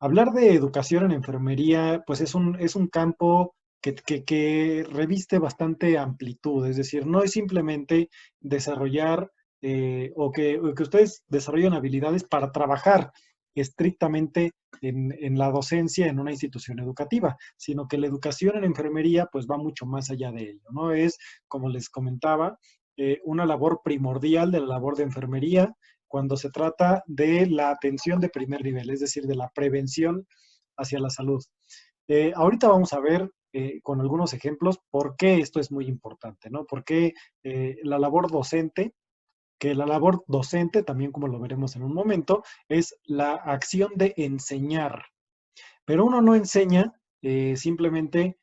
Hablar de educación en enfermería, pues es un campo que reviste bastante amplitud, es decir, no es simplemente desarrollar o que ustedes desarrollen habilidades para trabajar estrictamente en la docencia en una institución educativa, sino que la educación en enfermería pues va mucho más allá de ello, ¿no? Es, como les comentaba, una labor primordial de la labor de enfermería cuando se trata de la atención de primer nivel, es decir, de la prevención hacia la salud. Ahorita vamos a ver con algunos ejemplos por qué esto es muy importante, ¿no? Por qué la labor docente, que la labor docente, también como lo veremos en un momento, es la acción de enseñar. Pero uno no enseña simplemente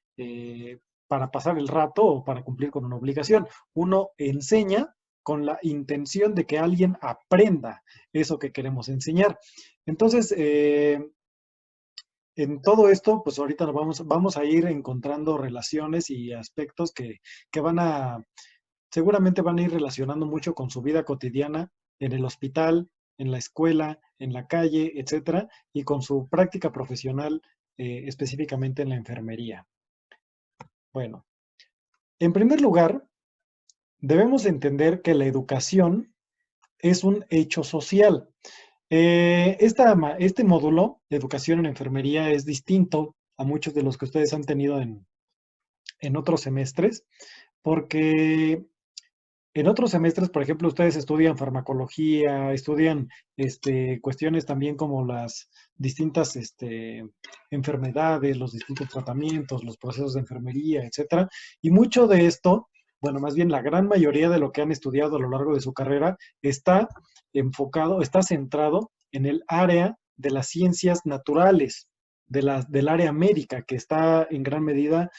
para pasar el rato o para cumplir con una obligación. Uno enseña con la intención de que alguien aprenda eso que queremos enseñar. Entonces, en todo esto, pues ahorita vamos a ir encontrando relaciones y aspectos que seguramente van a ir relacionando mucho con su vida cotidiana en el hospital, en la escuela, en la calle, etcétera, y con su práctica profesional, específicamente en la enfermería. Bueno, en primer lugar, debemos entender que la educación es un hecho social. Este módulo de educación en enfermería es distinto a muchos de los que ustedes han tenido en otros semestres, porque en otros semestres, por ejemplo, ustedes estudian farmacología, estudian cuestiones también como las distintas enfermedades, los distintos tratamientos, los procesos de enfermería, etcétera. Y mucho de esto, bueno, más bien la gran mayoría de lo que han estudiado a lo largo de su carrera está enfocado, está centrado en el área de las ciencias naturales, del área médica, que está en gran medida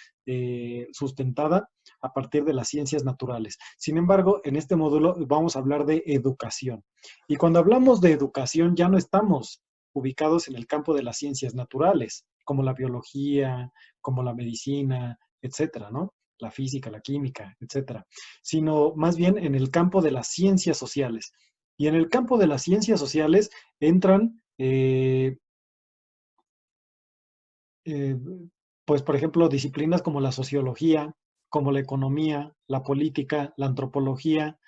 sustentada a partir de las ciencias naturales. Sin embargo, en este módulo vamos a hablar de educación. Y cuando hablamos de educación, ya no estamos ubicados en el campo de las ciencias naturales, como la biología, como la medicina, etcétera, ¿no? La física, la química, etcétera, sino más bien en el campo de las ciencias sociales. Y en el campo de las ciencias sociales entran eh, pues, por ejemplo, disciplinas como la sociología, como la economía, la política, la antropología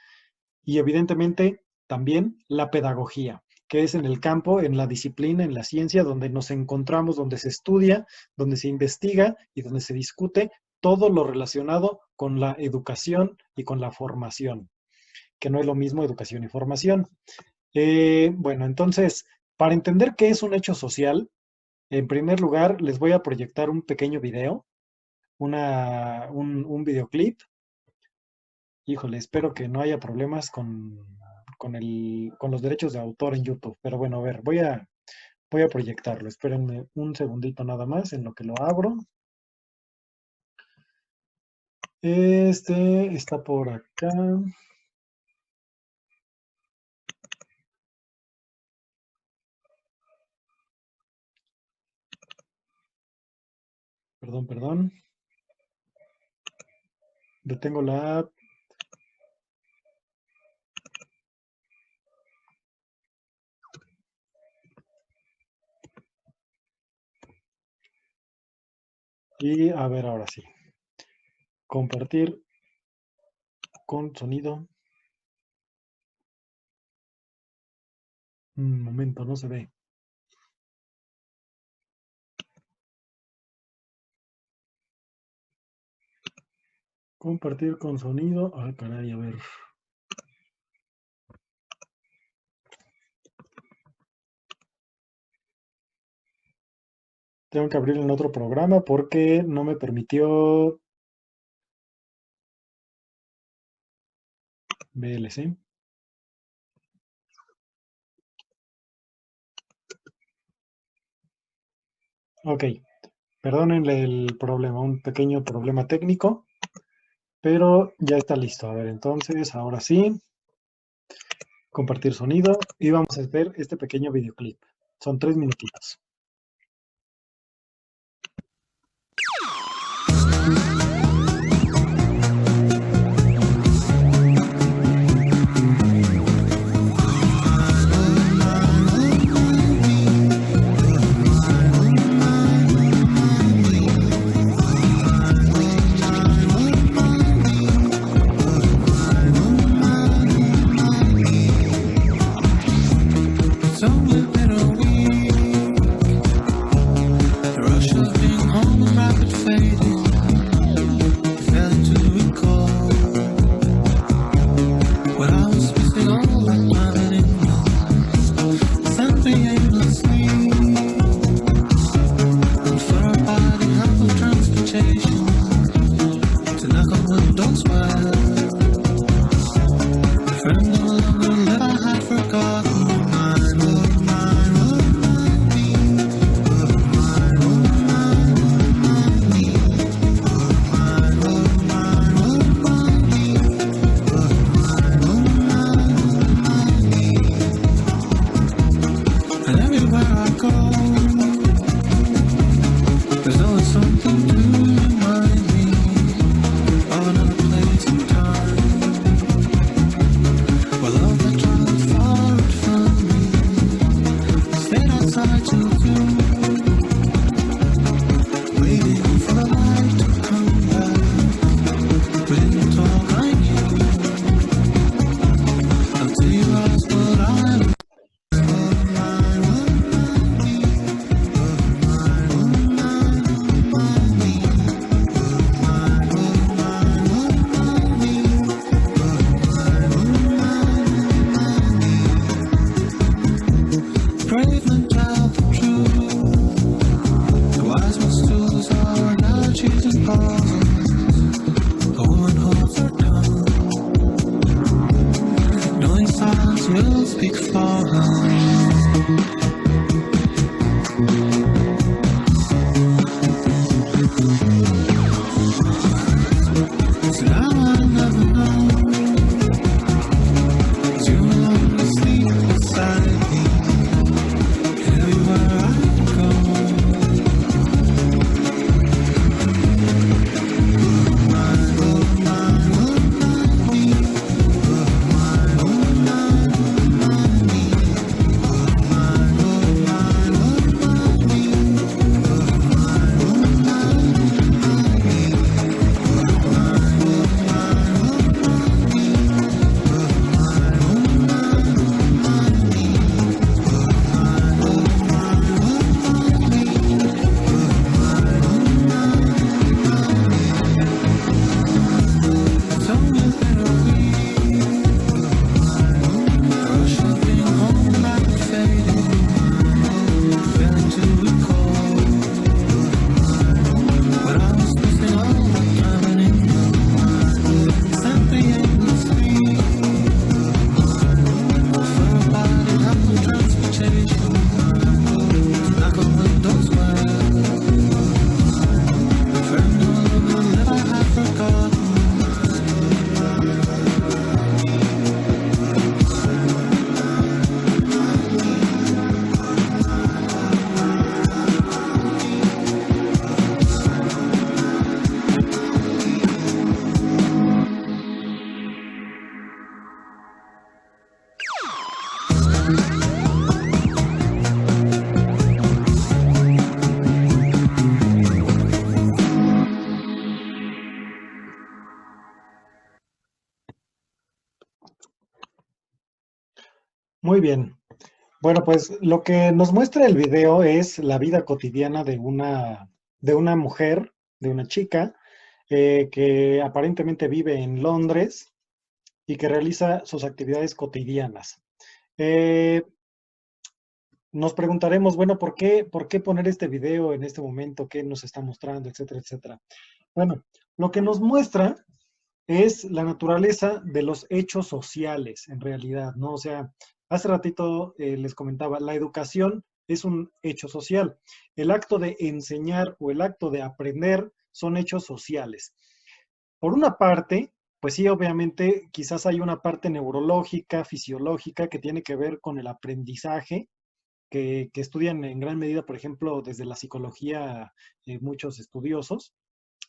y evidentemente también la pedagogía, que es en el campo, en la disciplina, en la ciencia, donde nos encontramos, donde se estudia, donde se investiga y donde se discute todo lo relacionado con la educación y con la formación, que no es lo mismo educación y formación. Bueno, entonces, para entender qué es un hecho social, en primer lugar, les voy a proyectar un pequeño video, un videoclip. Híjole, espero que no haya problemas con los derechos de autor en YouTube. Pero bueno, a ver, voy a proyectarlo. Espérenme un segundito nada más en lo que lo abro. Este está por acá. Perdón. Detengo la app. Y a ver, ahora sí. Compartir con sonido. Un momento, no se ve. Compartir con sonido. Ah, caray, a ver. Tengo que abrir en otro programa porque no me permitió VLC. Ok, perdónenle el problema, un pequeño problema técnico, pero ya está listo. A ver, entonces, ahora sí, compartir sonido y vamos a ver este pequeño videoclip. Son 3 minutitos. words will speak for us. So now I never know, 'cause you will only sleep beside me everywhere I go. Muy bien. Bueno, pues lo que nos muestra el video es la vida cotidiana de una mujer, de una chica, que aparentemente vive en Londres y que realiza sus actividades cotidianas. Eh, Nos preguntaremos, bueno, por qué poner este video en este momento? ¿Qué nos está mostrando? Etcétera, etcétera. Bueno, lo que nos muestra es la naturaleza de los hechos sociales, en realidad, ¿no? O sea, hace ratito les comentaba, la educación es un hecho social. El acto de enseñar o el acto de aprender son hechos sociales. Por una parte, pues sí, obviamente, quizás hay una parte neurológica, fisiológica, que tiene que ver con el aprendizaje, que estudian en gran medida, por ejemplo, desde la psicología, muchos estudiosos.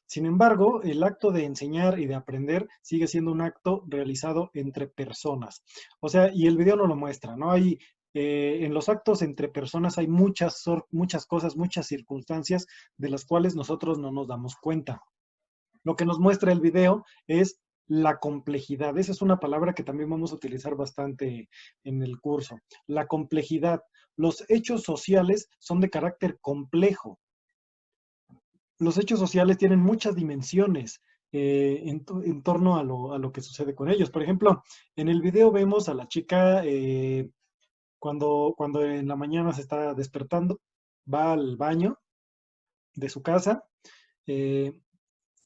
Sin embargo, el acto de enseñar y de aprender sigue siendo un acto realizado entre personas. O sea, y el video no lo muestra, ¿no? Hay, en los actos entre personas hay muchas cosas, muchas circunstancias de las cuales nosotros no nos damos cuenta. Lo que nos muestra el video es la complejidad. Esa es una palabra que también vamos a utilizar bastante en el curso. La complejidad. Los hechos sociales son de carácter complejo. Los hechos sociales tienen muchas dimensiones en torno a lo que sucede con ellos. Por ejemplo, en el video vemos a la chica cuando en la mañana se está despertando, va al baño de su casa eh,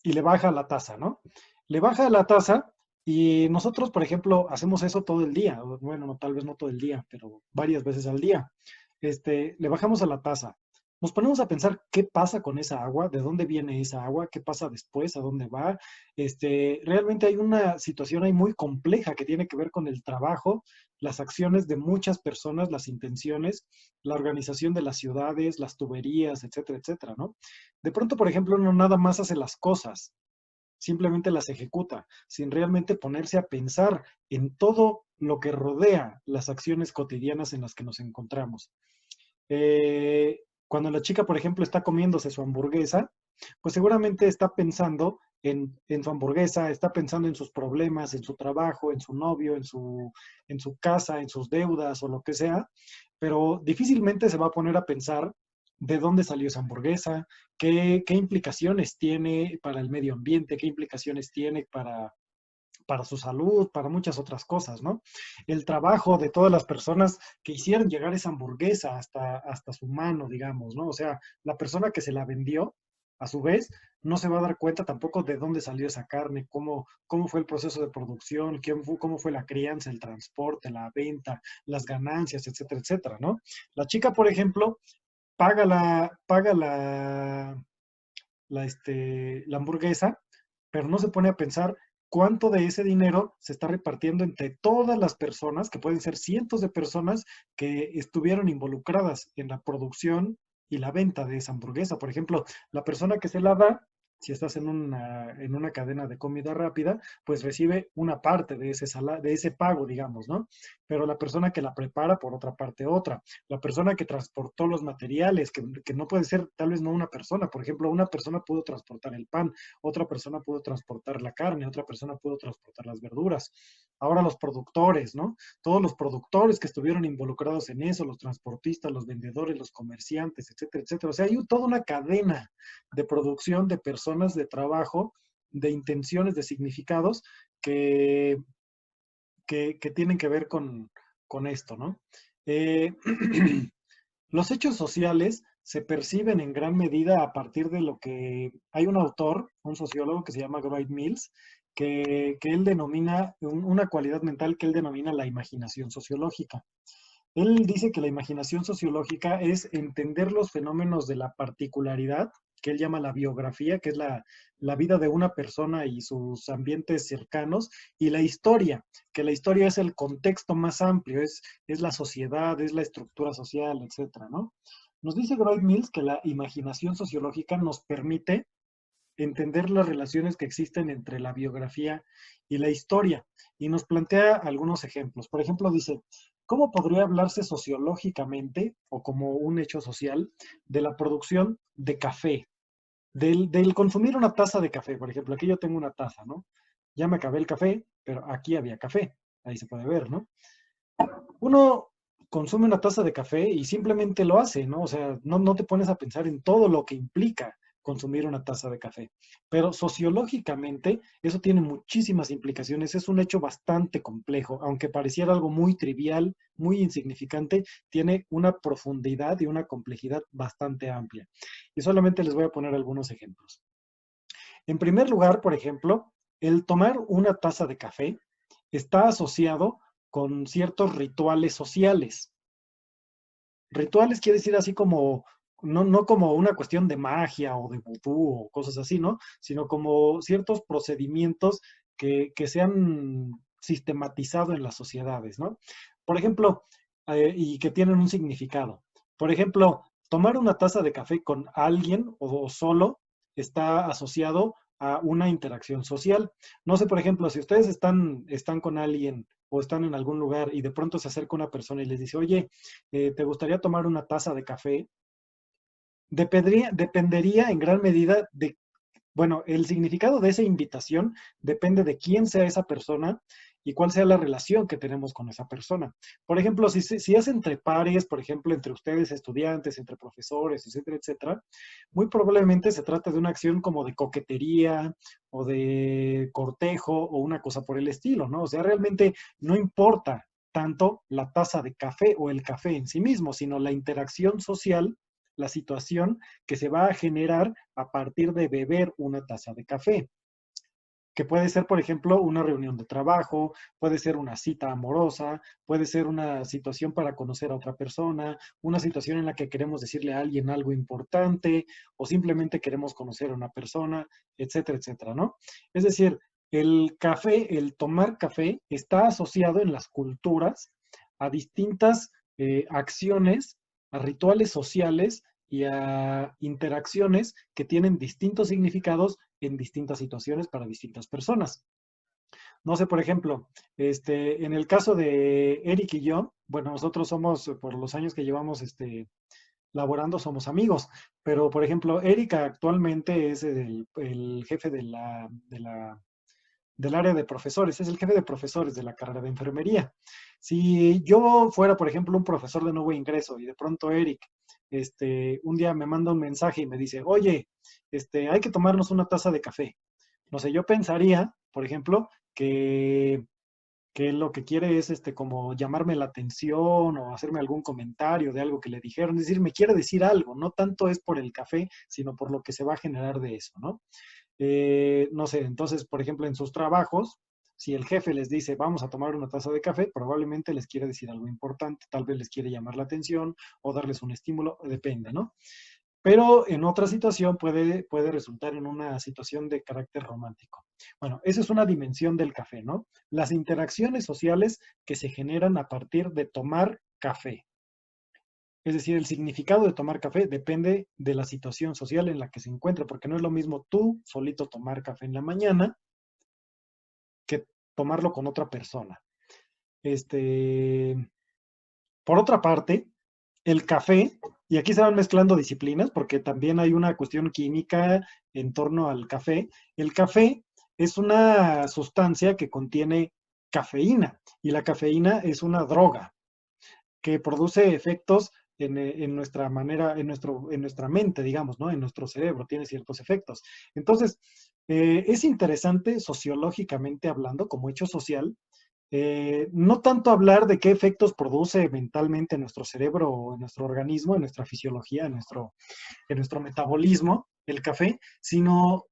y le baja la taza, ¿no? Le baja la taza y nosotros, por ejemplo, hacemos eso todo el día. Bueno, no, tal vez no todo el día, pero varias veces al día. Le bajamos a la taza. Nos ponemos a pensar qué pasa con esa agua, de dónde viene esa agua, qué pasa después, a dónde va. Realmente hay una situación ahí muy compleja que tiene que ver con el trabajo, las acciones de muchas personas, las intenciones, la organización de las ciudades, las tuberías, etcétera, etcétera, ¿no? De pronto, por ejemplo, no nada más hace las cosas, simplemente las ejecuta, sin realmente ponerse a pensar en todo lo que rodea las acciones cotidianas en las que nos encontramos. Cuando la chica, por ejemplo, está comiéndose su hamburguesa, pues seguramente está pensando en su hamburguesa, está pensando en sus problemas, en su trabajo, en su novio, en su casa, en sus deudas o lo que sea, pero difícilmente se va a poner a pensar de dónde salió esa hamburguesa, qué implicaciones tiene para el medio ambiente, qué implicaciones tiene para su salud, para muchas otras cosas, ¿no? El trabajo de todas las personas que hicieron llegar esa hamburguesa hasta su mano, digamos, ¿no? O sea, la persona que se la vendió, a su vez, no se va a dar cuenta tampoco de dónde salió esa carne, cómo fue el proceso de producción, cómo fue la crianza, el transporte, la venta, las ganancias, etcétera, etcétera, ¿no? La chica, por ejemplo, paga la hamburguesa, pero no se pone a pensar cuánto de ese dinero se está repartiendo entre todas las personas, que pueden ser cientos de personas que estuvieron involucradas en la producción y la venta de esa hamburguesa. Por ejemplo, la persona que se la da, si estás en una cadena de comida rápida, pues recibe una parte de ese pago, digamos, ¿no? Pero la persona que la prepara, por otra parte, otra. La persona que transportó los materiales, que no puede ser tal vez no una persona. Por ejemplo, una persona pudo transportar el pan, otra persona pudo transportar la carne, otra persona pudo transportar las verduras. Ahora los productores, ¿no? Todos los productores que estuvieron involucrados en eso, los transportistas, los vendedores, los comerciantes, etcétera, etcétera. O sea, hay toda una cadena de producción, de personas, de trabajo, de intenciones, de significados que, que tienen que ver con esto, ¿no? Eh, los hechos sociales se perciben en gran medida a partir de lo que hay un autor, un sociólogo que se llama Wright Mills, que él denomina una cualidad mental que él denomina la imaginación sociológica. Él dice que la imaginación sociológica es entender los fenómenos de la particularidad, que él llama la biografía, que es la vida de una persona y sus ambientes cercanos, y la historia, que la historia es el contexto más amplio, es la sociedad, es la estructura social, etcétera, ¿no? Nos dice Wright Mills que la imaginación sociológica nos permite entender las relaciones que existen entre la biografía y la historia. Y nos plantea algunos ejemplos. Por ejemplo, dice, ¿cómo podría hablarse sociológicamente o como un hecho social de la producción de café? Del consumir una taza de café. Por ejemplo, aquí yo tengo una taza, ¿no? Ya me acabé el café, pero aquí había café. Ahí se puede ver, ¿no? Uno consume una taza de café y simplemente lo hace, ¿no? O sea, no te pones a pensar en todo lo que implica consumir una taza de café. Pero sociológicamente eso tiene muchísimas implicaciones, es un hecho bastante complejo, aunque pareciera algo muy trivial, muy insignificante, tiene una profundidad y una complejidad bastante amplia. Y solamente les voy a poner algunos ejemplos. En primer lugar, por ejemplo, el tomar una taza de café está asociado con ciertos rituales sociales. Rituales quiere decir así como, no como una cuestión de magia o de vudú o cosas así, ¿no? Sino como ciertos procedimientos que se han sistematizado en las sociedades, ¿no? Por ejemplo, y que tienen un significado. Por ejemplo, tomar una taza de café con alguien o solo está asociado a una interacción social. No sé, por ejemplo, si ustedes están con alguien o están en algún lugar y de pronto se acerca una persona y les dice, oye, ¿te gustaría tomar una taza de café? Dependería en gran medida de, bueno, el significado de esa invitación depende de quién sea esa persona y cuál sea la relación que tenemos con esa persona. Por ejemplo, si es entre pares, por ejemplo, entre ustedes estudiantes, entre profesores, etcétera, etcétera, muy probablemente se trata de una acción como de coquetería o de cortejo o una cosa por el estilo, ¿no? O sea, realmente no importa tanto la taza de café o el café en sí mismo, sino la interacción social, la situación que se va a generar a partir de beber una taza de café, que puede ser, por ejemplo, una reunión de trabajo, puede ser una cita amorosa, puede ser una situación para conocer a otra persona, una situación en la que queremos decirle a alguien algo importante o simplemente queremos conocer a una persona, etcétera, etcétera, ¿no? Es decir, el café, el tomar café está asociado en las culturas a distintas acciones, a rituales sociales y a interacciones que tienen distintos significados en distintas situaciones para distintas personas. No sé, por ejemplo, en el caso de Eric y yo, bueno, nosotros somos, por los años que llevamos laborando, somos amigos, pero por ejemplo, Eric actualmente es el jefe del área de profesores, es el jefe de profesores de la carrera de enfermería. Si yo fuera, por ejemplo, un profesor de nuevo ingreso y de pronto Eric, un día me manda un mensaje y me dice, oye, hay que tomarnos una taza de café. No sé, yo pensaría, por ejemplo, que que lo que quiere es como llamarme la atención o hacerme algún comentario de algo que le dijeron, es decir, me quiere decir algo, no tanto es por el café, sino por lo que se va a generar de eso, ¿no? No sé, entonces, por ejemplo, en sus trabajos, si el jefe les dice, vamos a tomar una taza de café, probablemente les quiere decir algo importante, tal vez les quiere llamar la atención o darles un estímulo, depende, ¿no? Pero en otra situación puede resultar en una situación de carácter romántico. Bueno, esa es una dimensión del café, ¿no? Las interacciones sociales que se generan a partir de tomar café. Es decir, el significado de tomar café depende de la situación social en la que se encuentra, porque no es lo mismo tú solito tomar café en la mañana que tomarlo con otra persona. Este, por otra parte, el café, y aquí se van mezclando disciplinas, porque también hay una cuestión química en torno al café. El café es una sustancia que contiene cafeína, y la cafeína es una droga que produce efectos en nuestra manera, en nuestra mente, digamos, ¿no? En nuestro cerebro, tiene ciertos efectos. Entonces, es interesante sociológicamente hablando, como hecho social, no tanto hablar de qué efectos produce mentalmente en nuestro cerebro o en nuestro organismo, en nuestra fisiología, en nuestro metabolismo, el café, sino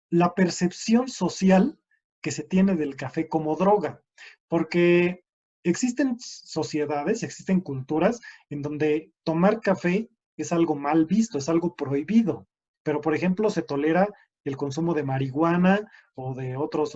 la percepción social que se tiene del café como droga. Porque existen sociedades, existen culturas en donde tomar café es algo mal visto, es algo prohibido. Pero, por ejemplo, se tolera el consumo de marihuana de otras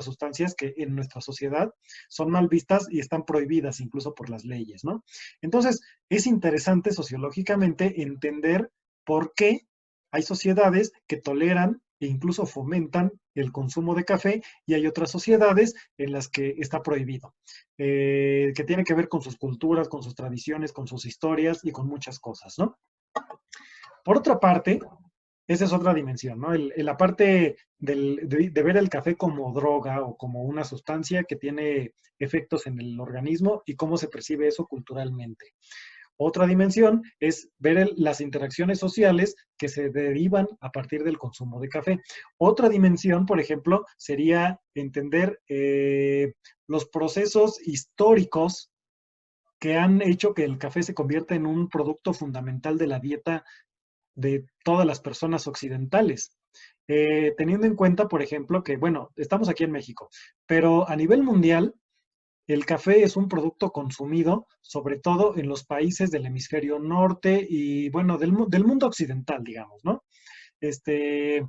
sustancias que en nuestra sociedad son mal vistas y están prohibidas incluso por las leyes, ¿no? Entonces, es interesante sociológicamente entender por qué hay sociedades que toleran e incluso fomentan el consumo de café y hay otras sociedades en las que está prohibido, que tiene que ver con sus culturas, con sus tradiciones, con sus historias y con muchas cosas, ¿no? Por otra parte, esa es otra dimensión, ¿no? La parte de ver el café como droga o como una sustancia que tiene efectos en el organismo y cómo se percibe eso culturalmente. Otra dimensión es ver las interacciones sociales que se derivan a partir del consumo de café. Otra dimensión, por ejemplo, sería entender los procesos históricos que han hecho que el café se convierta en un producto fundamental de la dieta de todas las personas occidentales. Teniendo en cuenta, por ejemplo, que, bueno, estamos aquí en México, pero a nivel mundial, el café es un producto consumido, sobre todo en los países del hemisferio norte y, bueno, del mundo occidental, digamos, ¿no? Este,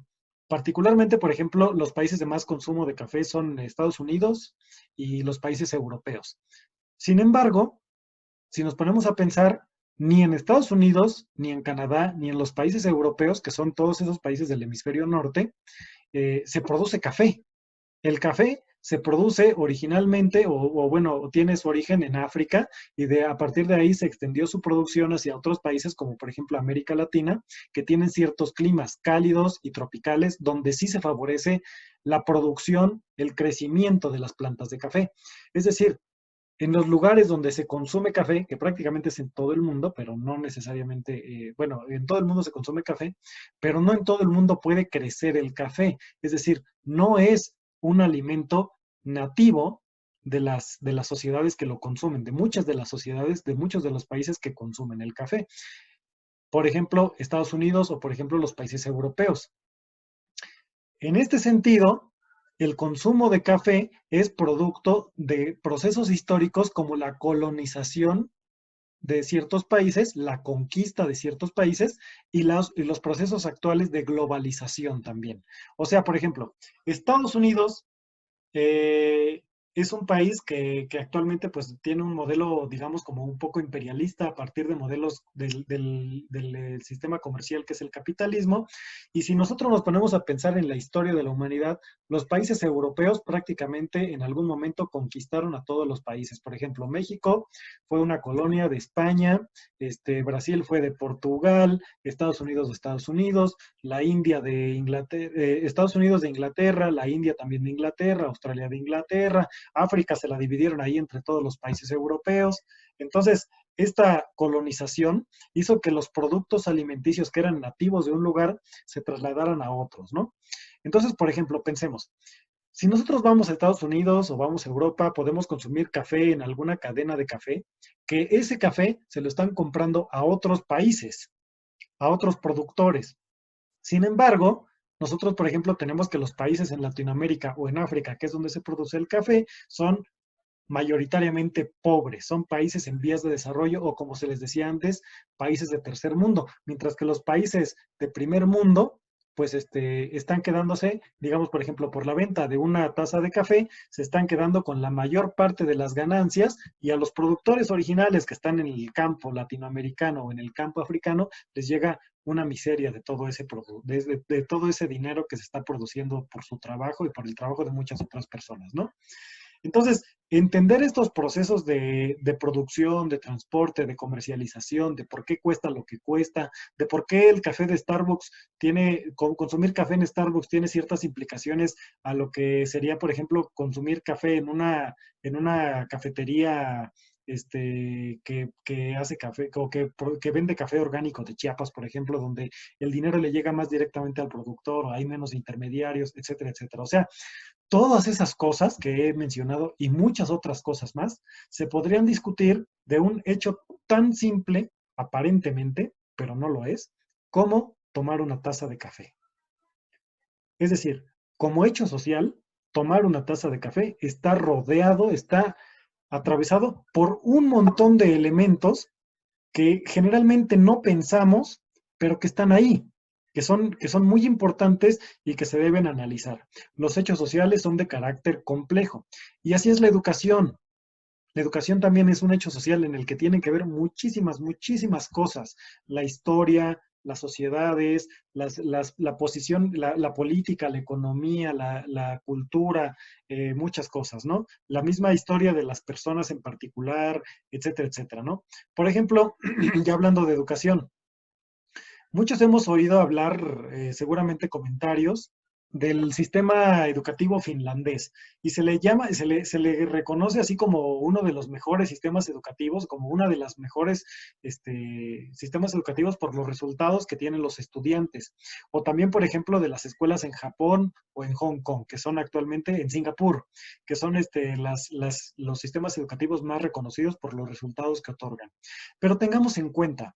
particularmente, por ejemplo, los países de más consumo de café son Estados Unidos y los países europeos. Sin embargo, si nos ponemos a pensar, ni en Estados Unidos, ni en Canadá, ni en los países europeos, que son todos esos países del hemisferio norte, se produce café. El café se produce originalmente, bueno, tiene su origen en África y a partir de ahí se extendió su producción hacia otros países como por ejemplo América Latina, que tienen ciertos climas cálidos y tropicales donde sí se favorece la producción, el crecimiento de las plantas de café. Es decir, en los lugares donde se consume café, que prácticamente es en todo el mundo, pero no necesariamente, bueno, en todo el mundo se consume café, pero no en todo el mundo puede crecer el café. Es decir, no es un alimento nativo de las sociedades que lo consumen, de muchas de las sociedades, de muchos de los países que consumen el café. Por ejemplo, Estados Unidos o por ejemplo los países europeos. En este sentido, el consumo de café es producto de procesos históricos como la colonización de ciertos países, la conquista de ciertos países y los procesos actuales de globalización también. O sea, por ejemplo, Estados Unidos eh, es un país que actualmente pues tiene un modelo, digamos, como un poco imperialista a partir de modelos del sistema comercial que es el capitalismo. Y si nosotros nos ponemos a pensar en la historia de la humanidad, los países europeos prácticamente en algún momento conquistaron a todos los países. Por ejemplo, México fue una colonia de España, Brasil fue de Portugal, Estados Unidos, la India de Inglaterra, Estados Unidos de Inglaterra, la India también de Inglaterra, Australia de Inglaterra, África se la dividieron ahí entre todos los países europeos. Entonces, esta colonización hizo que los productos alimenticios que eran nativos de un lugar se trasladaran a otros, ¿no? Entonces, por ejemplo, pensemos, Si nosotros vamos a Estados Unidos o vamos a Europa, podemos consumir café en alguna cadena de café, que ese café se lo están comprando a otros países, a otros productores. Sin embargo, nosotros, por ejemplo, tenemos que los países en Latinoamérica o en África, que es donde se produce el café, son mayoritariamente pobres, son países en vías de desarrollo o, como se les decía antes, países de tercer mundo, mientras que los países de primer mundo pues están quedándose, digamos, por ejemplo, por la venta de una taza de café, se están quedando con la mayor parte de las ganancias, y a los productores originales que están en el campo latinoamericano o en el campo africano les llega una miseria de todo de todo ese dinero que se está produciendo por su trabajo y por el trabajo de muchas otras personas, ¿no? Entonces, entender estos procesos de producción, de transporte, de comercialización, de por qué cuesta lo que cuesta, de por qué el café de Starbucks consumir café en Starbucks tiene ciertas implicaciones a lo que sería, por ejemplo, consumir café en una cafetería que hace café o que vende café orgánico de Chiapas, por ejemplo, donde el dinero le llega más directamente al productor, hay menos intermediarios, etcétera, etcétera. O sea, todas esas cosas que he mencionado y muchas otras cosas más se podrían discutir de un hecho tan simple, aparentemente, pero no lo es, como tomar una taza de café. Es decir, como hecho social, tomar una taza de café está rodeado, está atravesado por un montón de elementos que generalmente no pensamos, pero que están ahí, que son muy importantes y que se deben analizar. Los hechos sociales son de carácter complejo. Y así es la educación. La educación también es un hecho social en el que tienen que ver muchísimas, muchísimas cosas. La historia, las sociedades, la posición, la política, la economía, la cultura, muchas cosas, ¿no? La misma historia de las personas en particular, etcétera, etcétera, ¿no? Por ejemplo, ya hablando de educación, muchos hemos oído hablar, seguramente comentarios, del sistema educativo finlandés, y se le llama, se le reconoce así como uno de los mejores sistemas educativos, como una de las mejores sistemas educativos por los resultados que tienen los estudiantes. O también, por ejemplo, de las escuelas en Japón o en Hong Kong, que son actualmente en Singapur, que son los sistemas educativos más reconocidos por los resultados que otorgan. Pero tengamos en cuenta,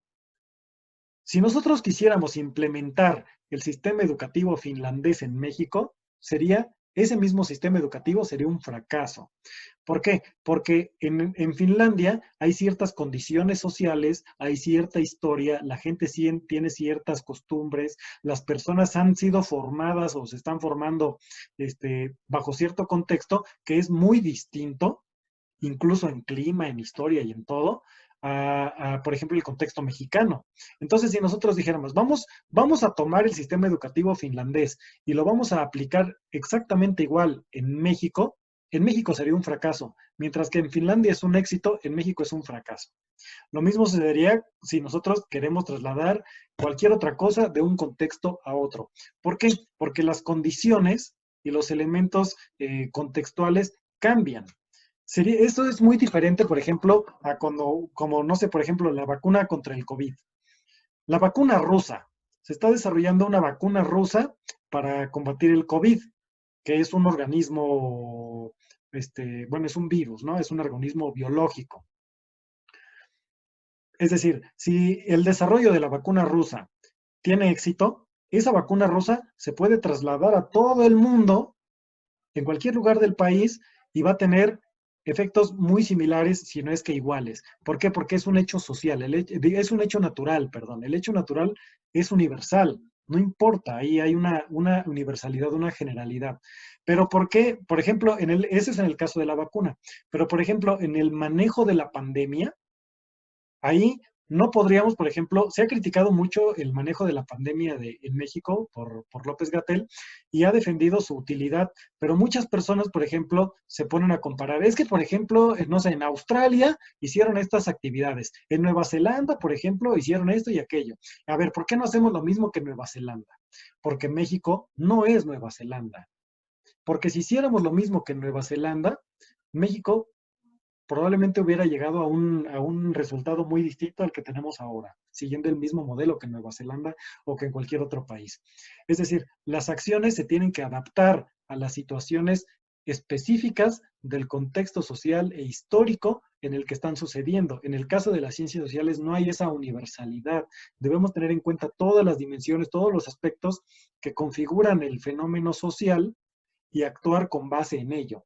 si nosotros quisiéramos implementar el sistema educativo finlandés en México, ese mismo sistema educativo sería un fracaso. ¿Por qué? Porque en Finlandia hay ciertas condiciones sociales, hay cierta historia, la gente tiene ciertas costumbres, las personas han sido formadas o se están formando bajo cierto contexto que es muy distinto, incluso en clima, en historia y en todo, por ejemplo, el contexto mexicano. Entonces, si nosotros dijéramos, vamos a tomar el sistema educativo finlandés y lo vamos a aplicar exactamente igual en México sería un fracaso, mientras que en Finlandia es un éxito, en México es un fracaso. Lo mismo sucedería si nosotros queremos trasladar cualquier otra cosa de un contexto a otro. ¿Por qué? Porque las condiciones y los elementos contextuales cambian. Esto es muy diferente, por ejemplo, a cuando, como no sé, por ejemplo, la vacuna contra el COVID. La vacuna rusa. Se está desarrollando una vacuna rusa para combatir el COVID, que es un organismo, bueno, es un virus, ¿no? Es un organismo biológico. Es decir, si el desarrollo de la vacuna rusa tiene éxito, esa vacuna rusa se puede trasladar a todo el mundo, en cualquier lugar del país, y va a tener efectos muy similares, si no es que iguales. ¿Por qué? Porque es un hecho social, es un hecho natural, perdón. El hecho natural es universal, no importa, ahí hay una universalidad, una generalidad. Pero ¿por qué? Por ejemplo, ese es en el caso de la vacuna, pero por ejemplo, en el manejo de la pandemia, ahí no podríamos, por ejemplo, se ha criticado mucho el manejo de la pandemia en México por López-Gatell y ha defendido su utilidad, pero muchas personas, por ejemplo, se ponen a comparar. Es que, por ejemplo, no sé, en Australia hicieron estas actividades, en Nueva Zelanda, por ejemplo, hicieron esto y aquello. A ver, ¿por qué no hacemos lo mismo que Nueva Zelanda? Porque México no es Nueva Zelanda. Porque si hiciéramos lo mismo que Nueva Zelanda, México probablemente hubiera llegado a un resultado muy distinto al que tenemos ahora, siguiendo el mismo modelo que en Nueva Zelanda o que en cualquier otro país. Es decir, las acciones se tienen que adaptar a las situaciones específicas del contexto social e histórico en el que están sucediendo. En el caso de las ciencias sociales no hay esa universalidad. Debemos tener en cuenta todas las dimensiones, todos los aspectos que configuran el fenómeno social y actuar con base en ello.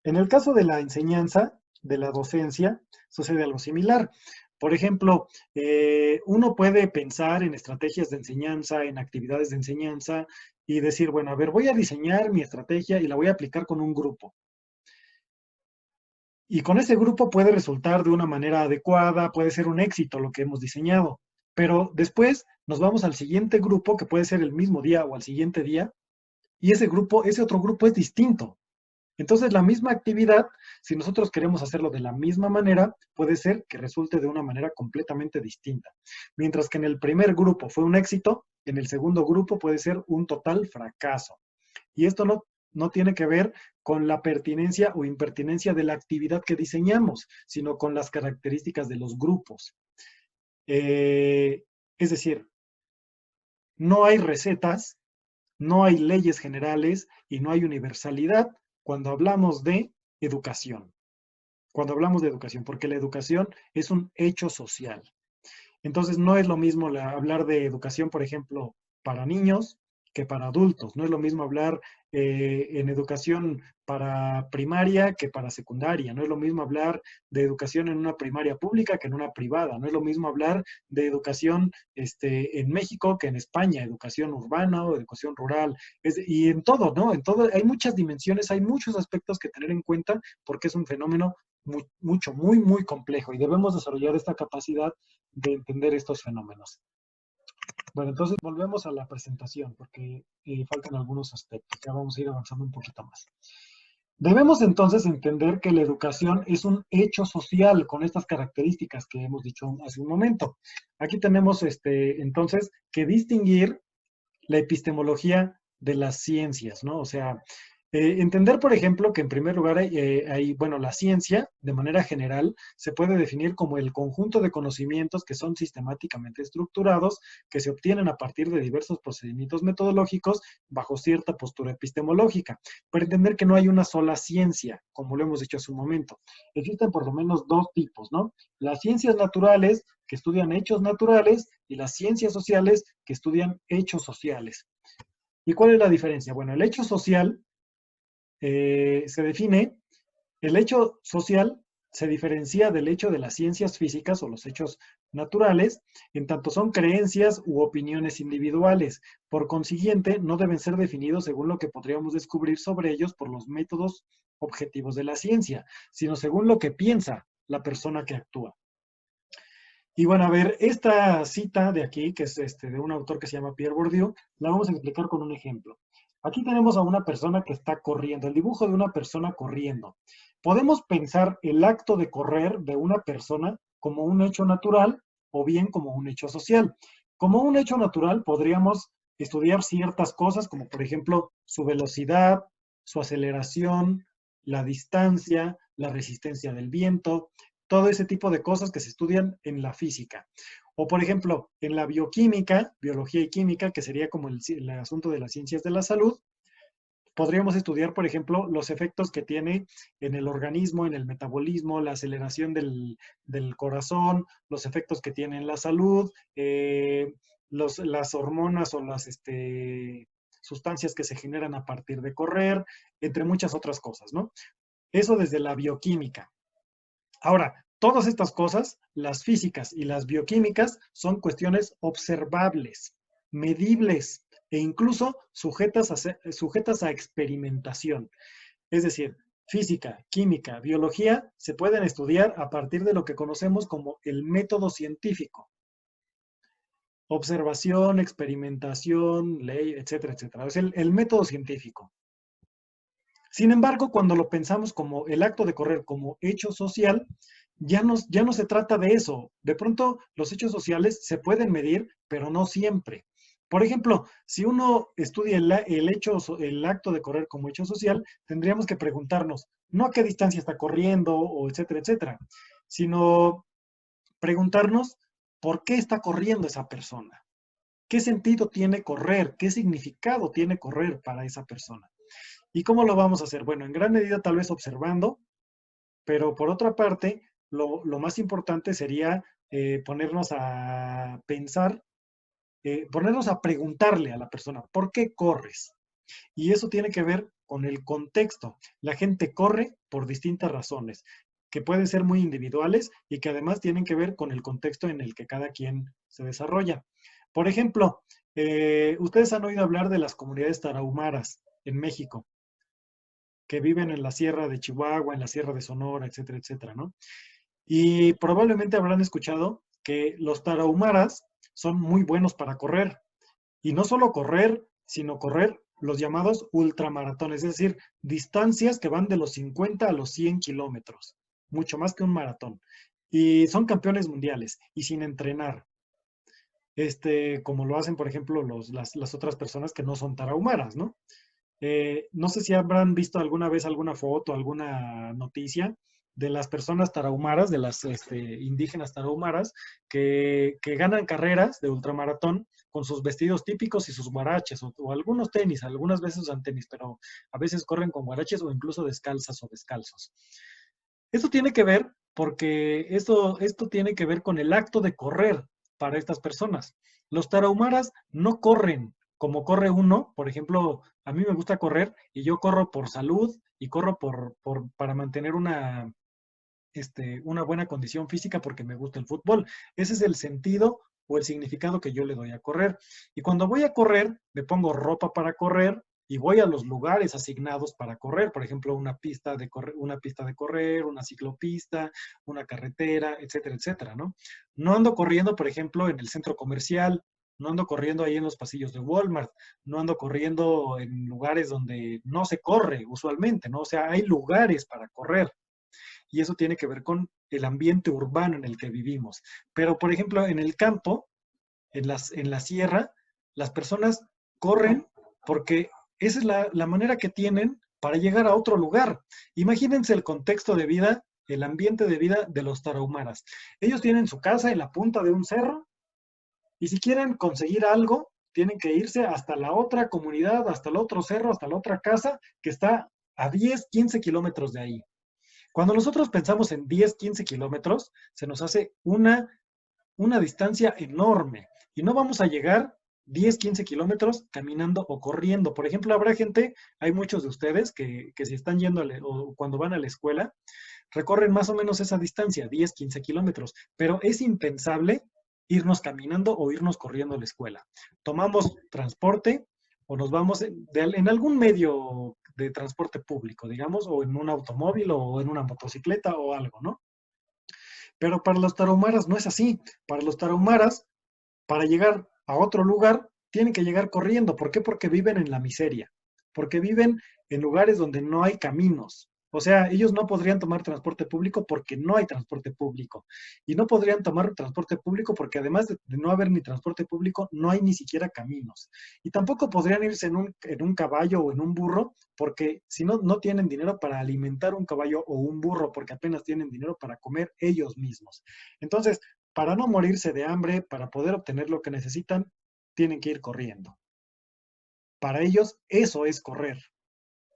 En el caso de la enseñanza, de la docencia, sucede algo similar. Por ejemplo, uno puede pensar en estrategias de enseñanza, en actividades de enseñanza y decir, bueno, a ver, voy a diseñar mi estrategia y la voy a aplicar con un grupo. Y con ese grupo puede resultar de una manera adecuada, puede ser un éxito lo que hemos diseñado. Pero después nos vamos al siguiente grupo, que puede ser el mismo día o al siguiente día, y ese grupo, ese otro grupo es distinto. Entonces, la misma actividad, si nosotros queremos hacerlo de la misma manera, puede ser que resulte de una manera completamente distinta. Mientras que en el primer grupo fue un éxito, en el segundo grupo puede ser un total fracaso. Y esto no tiene que ver con la pertinencia o impertinencia de la actividad que diseñamos, sino con las características de los grupos. Es decir, no hay recetas, no hay leyes generales y no hay universalidad cuando hablamos de educación. Cuando hablamos de educación, porque la educación es un hecho social. Entonces, no es lo mismo hablar de educación, por ejemplo, para niños que para adultos. No es lo mismo hablar en educación para primaria que para secundaria. No es lo mismo hablar de educación en una primaria pública que en una privada. No es lo mismo hablar de educación en México que en España, educación urbana o educación rural. Y en todo, ¿no? En todo hay muchas dimensiones, hay muchos aspectos que tener en cuenta porque es un fenómeno muy complejo y debemos desarrollar esta capacidad de entender estos fenómenos. Bueno, entonces volvemos a la presentación porque faltan algunos aspectos. Ya vamos a ir avanzando un poquito más. Debemos entonces entender que la educación es un hecho social con estas características que hemos dicho hace un momento. Aquí tenemos entonces que distinguir la epistemología de las ciencias, ¿no? O sea, entender, por ejemplo, que en primer lugar bueno, la ciencia, de manera general, se puede definir como el conjunto de conocimientos que son sistemáticamente estructurados, que se obtienen a partir de diversos procedimientos metodológicos bajo cierta postura epistemológica. Pero entender que no hay una sola ciencia, como lo hemos dicho hace un momento. Existen por lo menos dos tipos, ¿no? Las ciencias naturales, que estudian hechos naturales, y las ciencias sociales, que estudian hechos sociales. ¿Y cuál es la diferencia? Bueno, el hecho social se define, el hecho social se diferencia del hecho de las ciencias físicas o los hechos naturales, en tanto son creencias u opiniones individuales. Por consiguiente, no deben ser definidos según lo que podríamos descubrir sobre ellos por los métodos objetivos de la ciencia, sino según lo que piensa la persona que actúa. Y bueno, a ver, esta cita de aquí, que es de un autor que se llama Pierre Bourdieu, la vamos a explicar con un ejemplo. Aquí tenemos a una persona que está corriendo, el dibujo de una persona corriendo. Podemos pensar el acto de correr de una persona como un hecho natural o bien como un hecho social. Como un hecho natural podríamos estudiar ciertas cosas, como por ejemplo su velocidad, su aceleración, la distancia, la resistencia del viento, todo ese tipo de cosas que se estudian en la física. O, por ejemplo, en la bioquímica, biología y química, que sería como el asunto de las ciencias de la salud, podríamos estudiar, por ejemplo, los efectos que tiene en el organismo, en el metabolismo, la aceleración del corazón, los efectos que tiene en la salud, las hormonas o las sustancias que se generan a partir de correr, entre muchas otras cosas, ¿no? Eso desde la bioquímica. Ahora, todas estas cosas, las físicas y las bioquímicas, son cuestiones observables, medibles e incluso sujetas a experimentación. Es decir, física, química, biología se pueden estudiar a partir de lo que conocemos como el método científico. Observación, experimentación, ley, etcétera, etcétera. Es el método científico. Sin embargo, cuando lo pensamos como el acto de correr como hecho social, ya no se trata de eso. De pronto, los hechos sociales se pueden medir, pero no siempre. Por ejemplo, si uno estudia el acto de correr como hecho social, tendríamos que preguntarnos, no a qué distancia está corriendo, o etcétera, etcétera, sino preguntarnos por qué está corriendo esa persona. ¿Qué sentido tiene correr? ¿Qué significado tiene correr para esa persona? ¿Y cómo lo vamos a hacer? Bueno, en gran medida tal vez observando, pero por otra parte, lo más importante sería ponernos a pensar, ponernos a preguntarle a la persona, ¿por qué corres? Y eso tiene que ver con el contexto. La gente corre por distintas razones, que pueden ser muy individuales y que además tienen que ver con el contexto en el que cada quien se desarrolla. Por ejemplo, ustedes han oído hablar de las comunidades tarahumaras en México, que viven en la sierra de Chihuahua, en la sierra de Sonora, etcétera, etcétera, ¿no? Y probablemente habrán escuchado que los tarahumaras son muy buenos para correr. Y no solo correr, sino correr los llamados ultramaratones, es decir, distancias que van de los 50 a los 100 kilómetros, mucho más que un maratón. Y son campeones mundiales y sin entrenar, como lo hacen, por ejemplo, las otras personas que no son tarahumaras, ¿no? No sé si habrán visto alguna vez alguna foto, alguna noticia de las personas tarahumaras, de las indígenas tarahumaras, que ganan carreras de ultramaratón con sus vestidos típicos y sus guaraches, o algunos tenis, algunas veces usan tenis, pero a veces corren con guaraches o incluso descalzas o descalzos. Esto tiene que ver porque esto tiene que ver con el acto de correr para estas personas. Los tarahumaras no corren como corre uno. Por ejemplo, a mí me gusta correr y yo corro por salud y corro para mantener una buena condición física porque me gusta el fútbol. Ese es el sentido o el significado que yo le doy a correr. Y cuando voy a correr, me pongo ropa para correr y voy a los lugares asignados para correr, por ejemplo, una pista de correr, una ciclopista, una carretera, etcétera, etcétera, ¿no? No ando corriendo, por ejemplo, en el centro comercial, no ando corriendo ahí en los pasillos de Walmart, no ando corriendo en lugares donde no se corre usualmente, ¿no? O sea, hay lugares para correr y eso tiene que ver con el ambiente urbano en el que vivimos. Pero, por ejemplo, en el campo, en la sierra, las personas corren porque esa es la manera que tienen para llegar a otro lugar. Imagínense el contexto de vida, el ambiente de vida de los tarahumaras. Ellos tienen su casa en la punta de un cerro y si quieren conseguir algo, tienen que irse hasta la otra comunidad, hasta el otro cerro, hasta la otra casa que está a 10, 15 kilómetros de ahí. Cuando nosotros pensamos en 10, 15 kilómetros, se nos hace una distancia enorme y no vamos a llegar 10, 15 kilómetros caminando o corriendo. Por ejemplo, habrá gente, hay muchos de ustedes que si están yendo o cuando van a la escuela, recorren más o menos esa distancia, 10, 15 kilómetros, pero es impensable irnos caminando o irnos corriendo a la escuela. Tomamos transporte o nos vamos en algún medio de transporte público, digamos, o en un automóvil o en una motocicleta o algo, ¿no? Pero para los tarahumaras no es así. Para los tarahumaras, para llegar a otro lugar, tienen que llegar corriendo. ¿Por qué? Porque viven en la miseria. Porque viven en lugares donde no hay caminos. O sea, ellos no podrían tomar transporte público porque no hay transporte público. Y no podrían tomar transporte público porque además de no haber ni transporte público, no hay ni siquiera caminos. Y tampoco podrían irse en un caballo o en un burro porque si no, no tienen dinero para alimentar un caballo o un burro porque apenas tienen dinero para comer ellos mismos. Entonces, para no morirse de hambre, para poder obtener lo que necesitan, tienen que ir corriendo. Para ellos, eso es correr.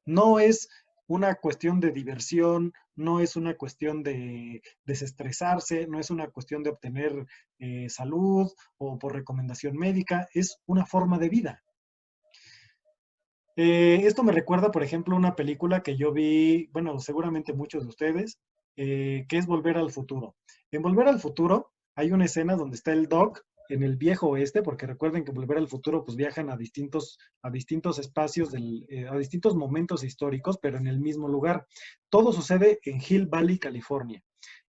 No es una cuestión de diversión, no es una cuestión de desestresarse, no es una cuestión de obtener salud o por recomendación médica, es una forma de vida. Esto me recuerda, por ejemplo, una película que yo vi, bueno, seguramente muchos de ustedes, que es Volver al Futuro. En Volver al Futuro hay una escena donde está el Doc en el viejo oeste, porque recuerden que Volver al Futuro pues viajan a distintos espacios, a distintos momentos históricos, pero en el mismo lugar. Todo sucede en Hill Valley, California.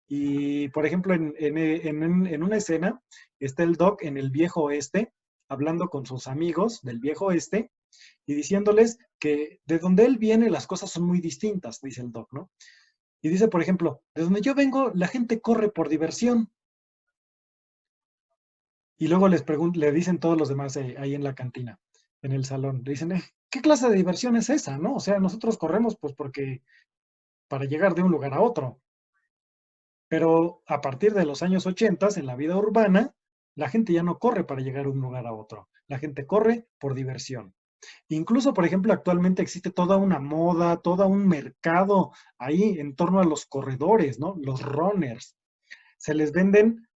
Y, por ejemplo, en una escena está el Doc en el viejo oeste, hablando con sus amigos del viejo oeste, y diciéndoles que de donde él viene las cosas son muy distintas, dice el Doc, ¿no? Y dice, por ejemplo, de donde yo vengo, la gente corre por diversión. Y luego le dicen todos los demás ahí en la cantina, en el salón, le dicen, ¿qué clase de diversión es esa, no? O sea, nosotros corremos pues porque para llegar de un lugar a otro. Pero a partir de los años 80, en la vida urbana, la gente ya no corre para llegar de un lugar a otro. La gente corre por diversión. Incluso, por ejemplo, actualmente existe toda una moda, todo un mercado ahí en torno a los corredores, ¿no? Los runners. Se les venden,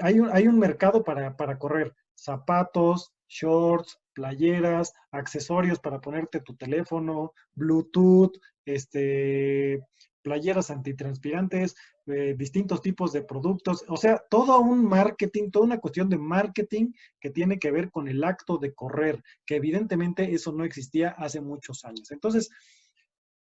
hay un mercado para correr, zapatos, shorts, playeras, accesorios para ponerte tu teléfono, Bluetooth, playeras antitranspirantes, distintos tipos de productos, o sea, todo un marketing, toda una cuestión de marketing que tiene que ver con el acto de correr, que evidentemente eso no existía hace muchos años. Entonces,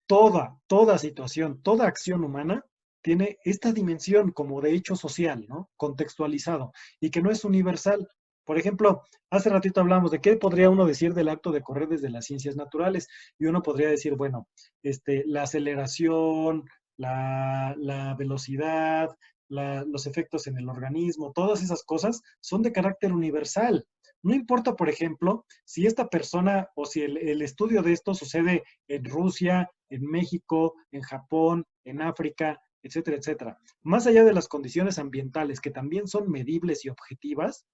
toda situación, toda acción humana tiene esta dimensión como de hecho social, ¿no? Contextualizado y que no es universal. Por ejemplo, hace ratito hablamos de qué podría uno decir del acto de correr desde las ciencias naturales y uno podría decir, bueno, la aceleración, la velocidad, los efectos en el organismo, todas esas cosas son de carácter universal. No importa, por ejemplo, si esta persona o si el estudio de esto sucede en Rusia, en México, en Japón, en África, etcétera, etcétera. Más allá de las condiciones ambientales, que también son medibles y objetivas,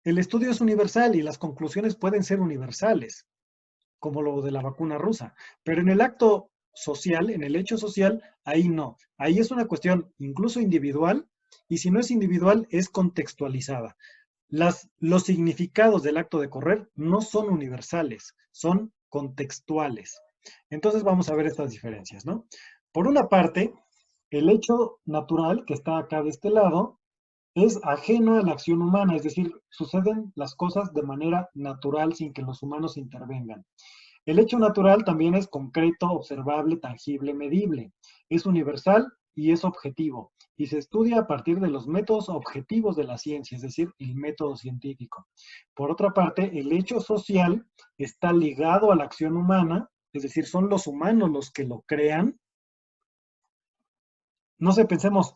el estudio es universal y las conclusiones pueden ser universales, como lo de la vacuna rusa. Pero en el acto social, en el hecho social, ahí no. Ahí es una cuestión incluso individual y si no es individual, es contextualizada. Los significados del acto de correr no son universales, son contextuales. Entonces vamos a ver estas diferencias, ¿no? Por una parte, el hecho natural que está acá de este lado es ajeno a la acción humana, es decir, suceden las cosas de manera natural sin que los humanos intervengan. El hecho natural también es concreto, observable, tangible, medible. Es universal y es objetivo. Y se estudia a partir de los métodos objetivos de la ciencia, es decir, el método científico. Por otra parte, el hecho social está ligado a la acción humana, es decir, son los humanos los que lo crean. No sé, pensemos,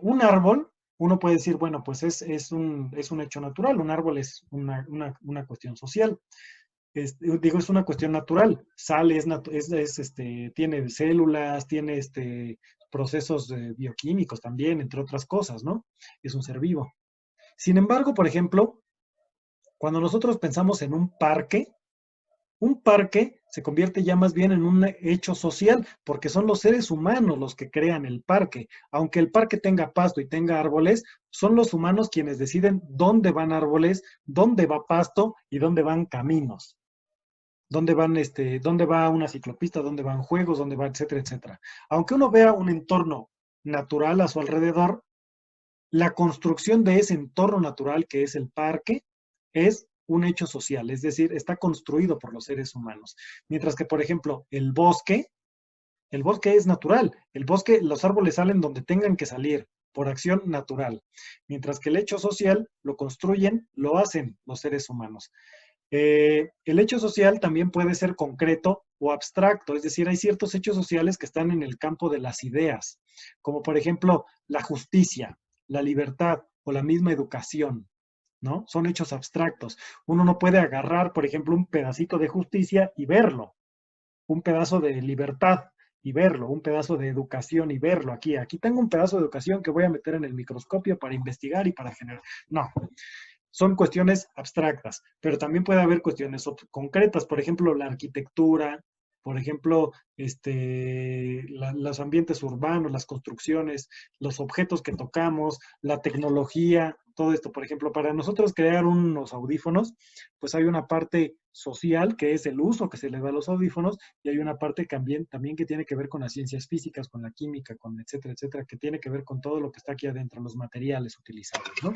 un árbol, uno puede decir, bueno, pues es un hecho natural, un árbol es una cuestión social. Digo, es una cuestión natural. Sal tiene células, tiene procesos bioquímicos también, entre otras cosas, ¿no? Es un ser vivo. Sin embargo, por ejemplo, cuando nosotros pensamos en un parque se convierte ya más bien en un hecho social, porque son los seres humanos los que crean el parque. Aunque el parque tenga pasto y tenga árboles, son los humanos quienes deciden dónde van árboles, dónde va pasto y dónde van caminos. Dónde va una ciclopista, dónde van juegos, dónde va, etcétera, etcétera. Aunque uno vea un entorno natural a su alrededor, la construcción de ese entorno natural que es el parque es un hecho social, es decir, está construido por los seres humanos. Mientras que, por ejemplo, el bosque es natural. El bosque, los árboles salen donde tengan que salir por acción natural. Mientras que el hecho social lo construyen, lo hacen los seres humanos. El hecho social también puede ser concreto o abstracto, es decir, hay ciertos hechos sociales que están en el campo de las ideas, como por ejemplo la justicia, la libertad o la misma educación, ¿no? Son hechos abstractos. Uno no puede agarrar, por ejemplo, un pedacito de justicia y verlo, un pedazo de libertad y verlo, un pedazo de educación y verlo aquí tengo un pedazo de educación que voy a meter en el microscopio para investigar y para generar. No, son cuestiones abstractas, pero también puede haber cuestiones concretas, por ejemplo, la arquitectura, por ejemplo, los ambientes urbanos, las construcciones, los objetos que tocamos, la tecnología, todo esto. Por ejemplo, para nosotros crear unos audífonos, pues hay una parte social que es el uso que se le da a los audífonos y hay una parte también que tiene que ver con las ciencias físicas, con la química, con etcétera, etcétera, que tiene que ver con todo lo que está aquí adentro, los materiales utilizados, ¿no?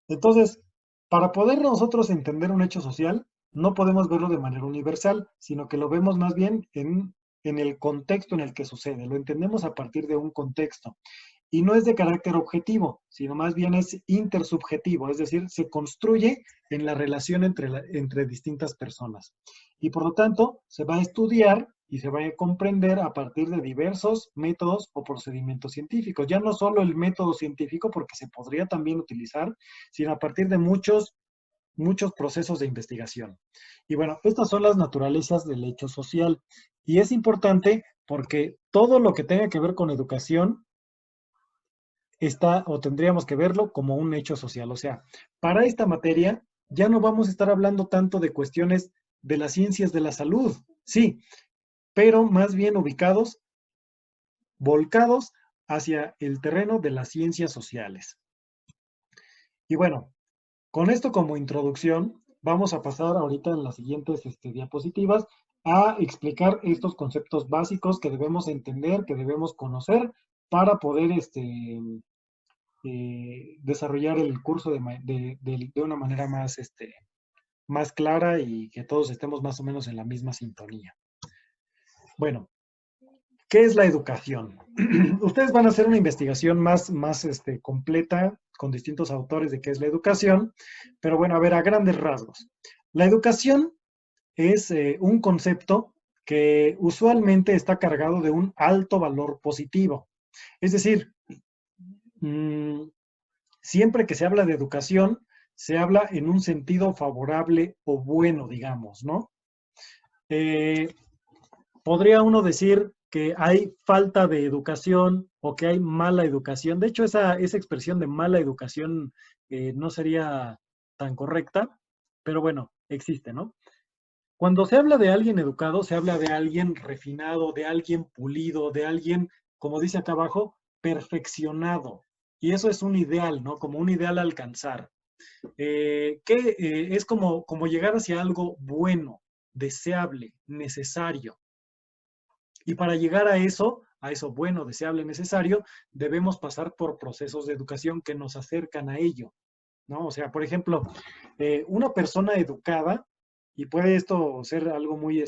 Entonces, para poder nosotros entender un hecho social, no podemos verlo de manera universal, sino que lo vemos más bien en el contexto en el que sucede. Lo entendemos a partir de un contexto. Y no es de carácter objetivo, sino más bien es intersubjetivo, es decir, se construye en la relación entre distintas personas. Y por lo tanto, se va a estudiar y se va a comprender a partir de diversos métodos o procedimientos científicos. Ya no solo el método científico, porque se podría también utilizar, sino a partir de muchos procesos de investigación. Y bueno, estas son las naturalezas del hecho social. Y es importante porque todo lo que tenga que ver con educación está o tendríamos que verlo como un hecho social. O sea, para esta materia ya no vamos a estar hablando tanto de cuestiones de las ciencias de la salud, sí, pero más bien ubicados, volcados hacia el terreno de las ciencias sociales. Y bueno, con esto como introducción, vamos a pasar ahorita en las siguientes diapositivas a explicar estos conceptos básicos que debemos entender, que debemos conocer para poder desarrollar el curso de una manera más, más clara y que todos estemos más o menos en la misma sintonía. Bueno, ¿qué es la educación? Ustedes van a hacer una investigación más completa con distintos autores de qué es la educación, pero bueno, a ver, a grandes rasgos. La educación es un concepto que usualmente está cargado de un alto valor positivo. Es decir, mmm, siempre que se habla de educación, se habla en un sentido favorable o bueno, digamos, ¿no? Podría uno decir que hay falta de educación o que hay mala educación. De hecho, esa expresión de mala educación no sería tan correcta, pero bueno, existe, ¿no? Cuando se habla de alguien educado, se habla de alguien refinado, de alguien pulido, de alguien, como dice acá abajo, perfeccionado. Y eso es un ideal, ¿no? Como un ideal a alcanzar. Es como llegar hacia algo bueno, deseable, necesario. Y para llegar a eso bueno, deseable, necesario, debemos pasar por procesos de educación que nos acercan a ello, ¿no? O sea, por ejemplo, una persona educada, y puede esto ser algo muy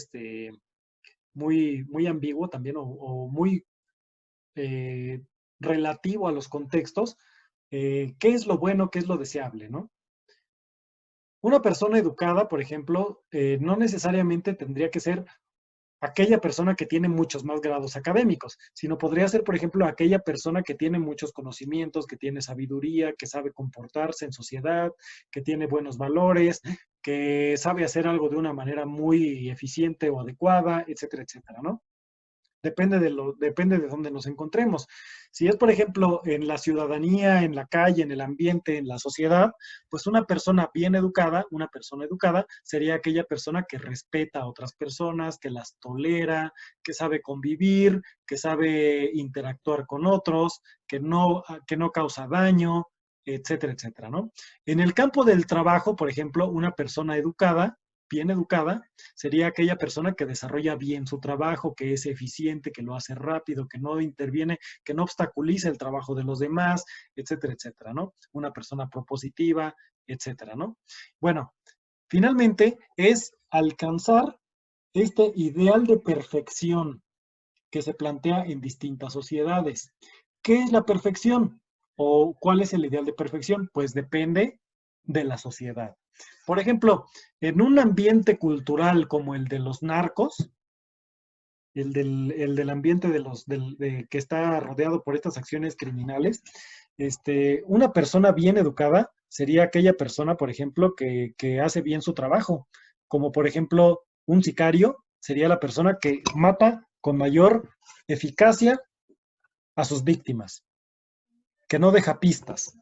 ambiguo también o muy eh, relativo a los contextos, ¿qué es lo bueno, qué es lo deseable, ¿no? Una persona educada, por ejemplo, no necesariamente tendría que ser aquella persona que tiene muchos más grados académicos, sino podría ser, por ejemplo, aquella persona que tiene muchos conocimientos, que tiene sabiduría, que sabe comportarse en sociedad, que tiene buenos valores, que sabe hacer algo de una manera muy eficiente o adecuada, etcétera, etcétera, ¿no? Depende de dónde nos encontremos. Si es, por ejemplo, en la ciudadanía, en la calle, en el ambiente, en la sociedad, pues una persona educada sería aquella persona que respeta a otras personas, que las tolera, que sabe convivir, que sabe interactuar con otros, que no causa daño, etcétera, etcétera, ¿no? En el campo del trabajo, por ejemplo, una persona educada, bien educada, sería aquella persona que desarrolla bien su trabajo, que es eficiente, que lo hace rápido, que no interviene, que no obstaculiza el trabajo de los demás, etcétera, etcétera, ¿no? Una persona propositiva, etcétera, ¿no? Bueno, finalmente es alcanzar este ideal de perfección que se plantea en distintas sociedades. ¿Qué es la perfección? ¿O cuál es el ideal de perfección? Pues depende de la sociedad. Por ejemplo, en un ambiente cultural como el de los narcos, el del ambiente que está rodeado por estas acciones criminales, una persona bien educada sería aquella persona, por ejemplo, que hace bien su trabajo, como por ejemplo un sicario sería la persona que mata con mayor eficacia a sus víctimas, que no deja pistas,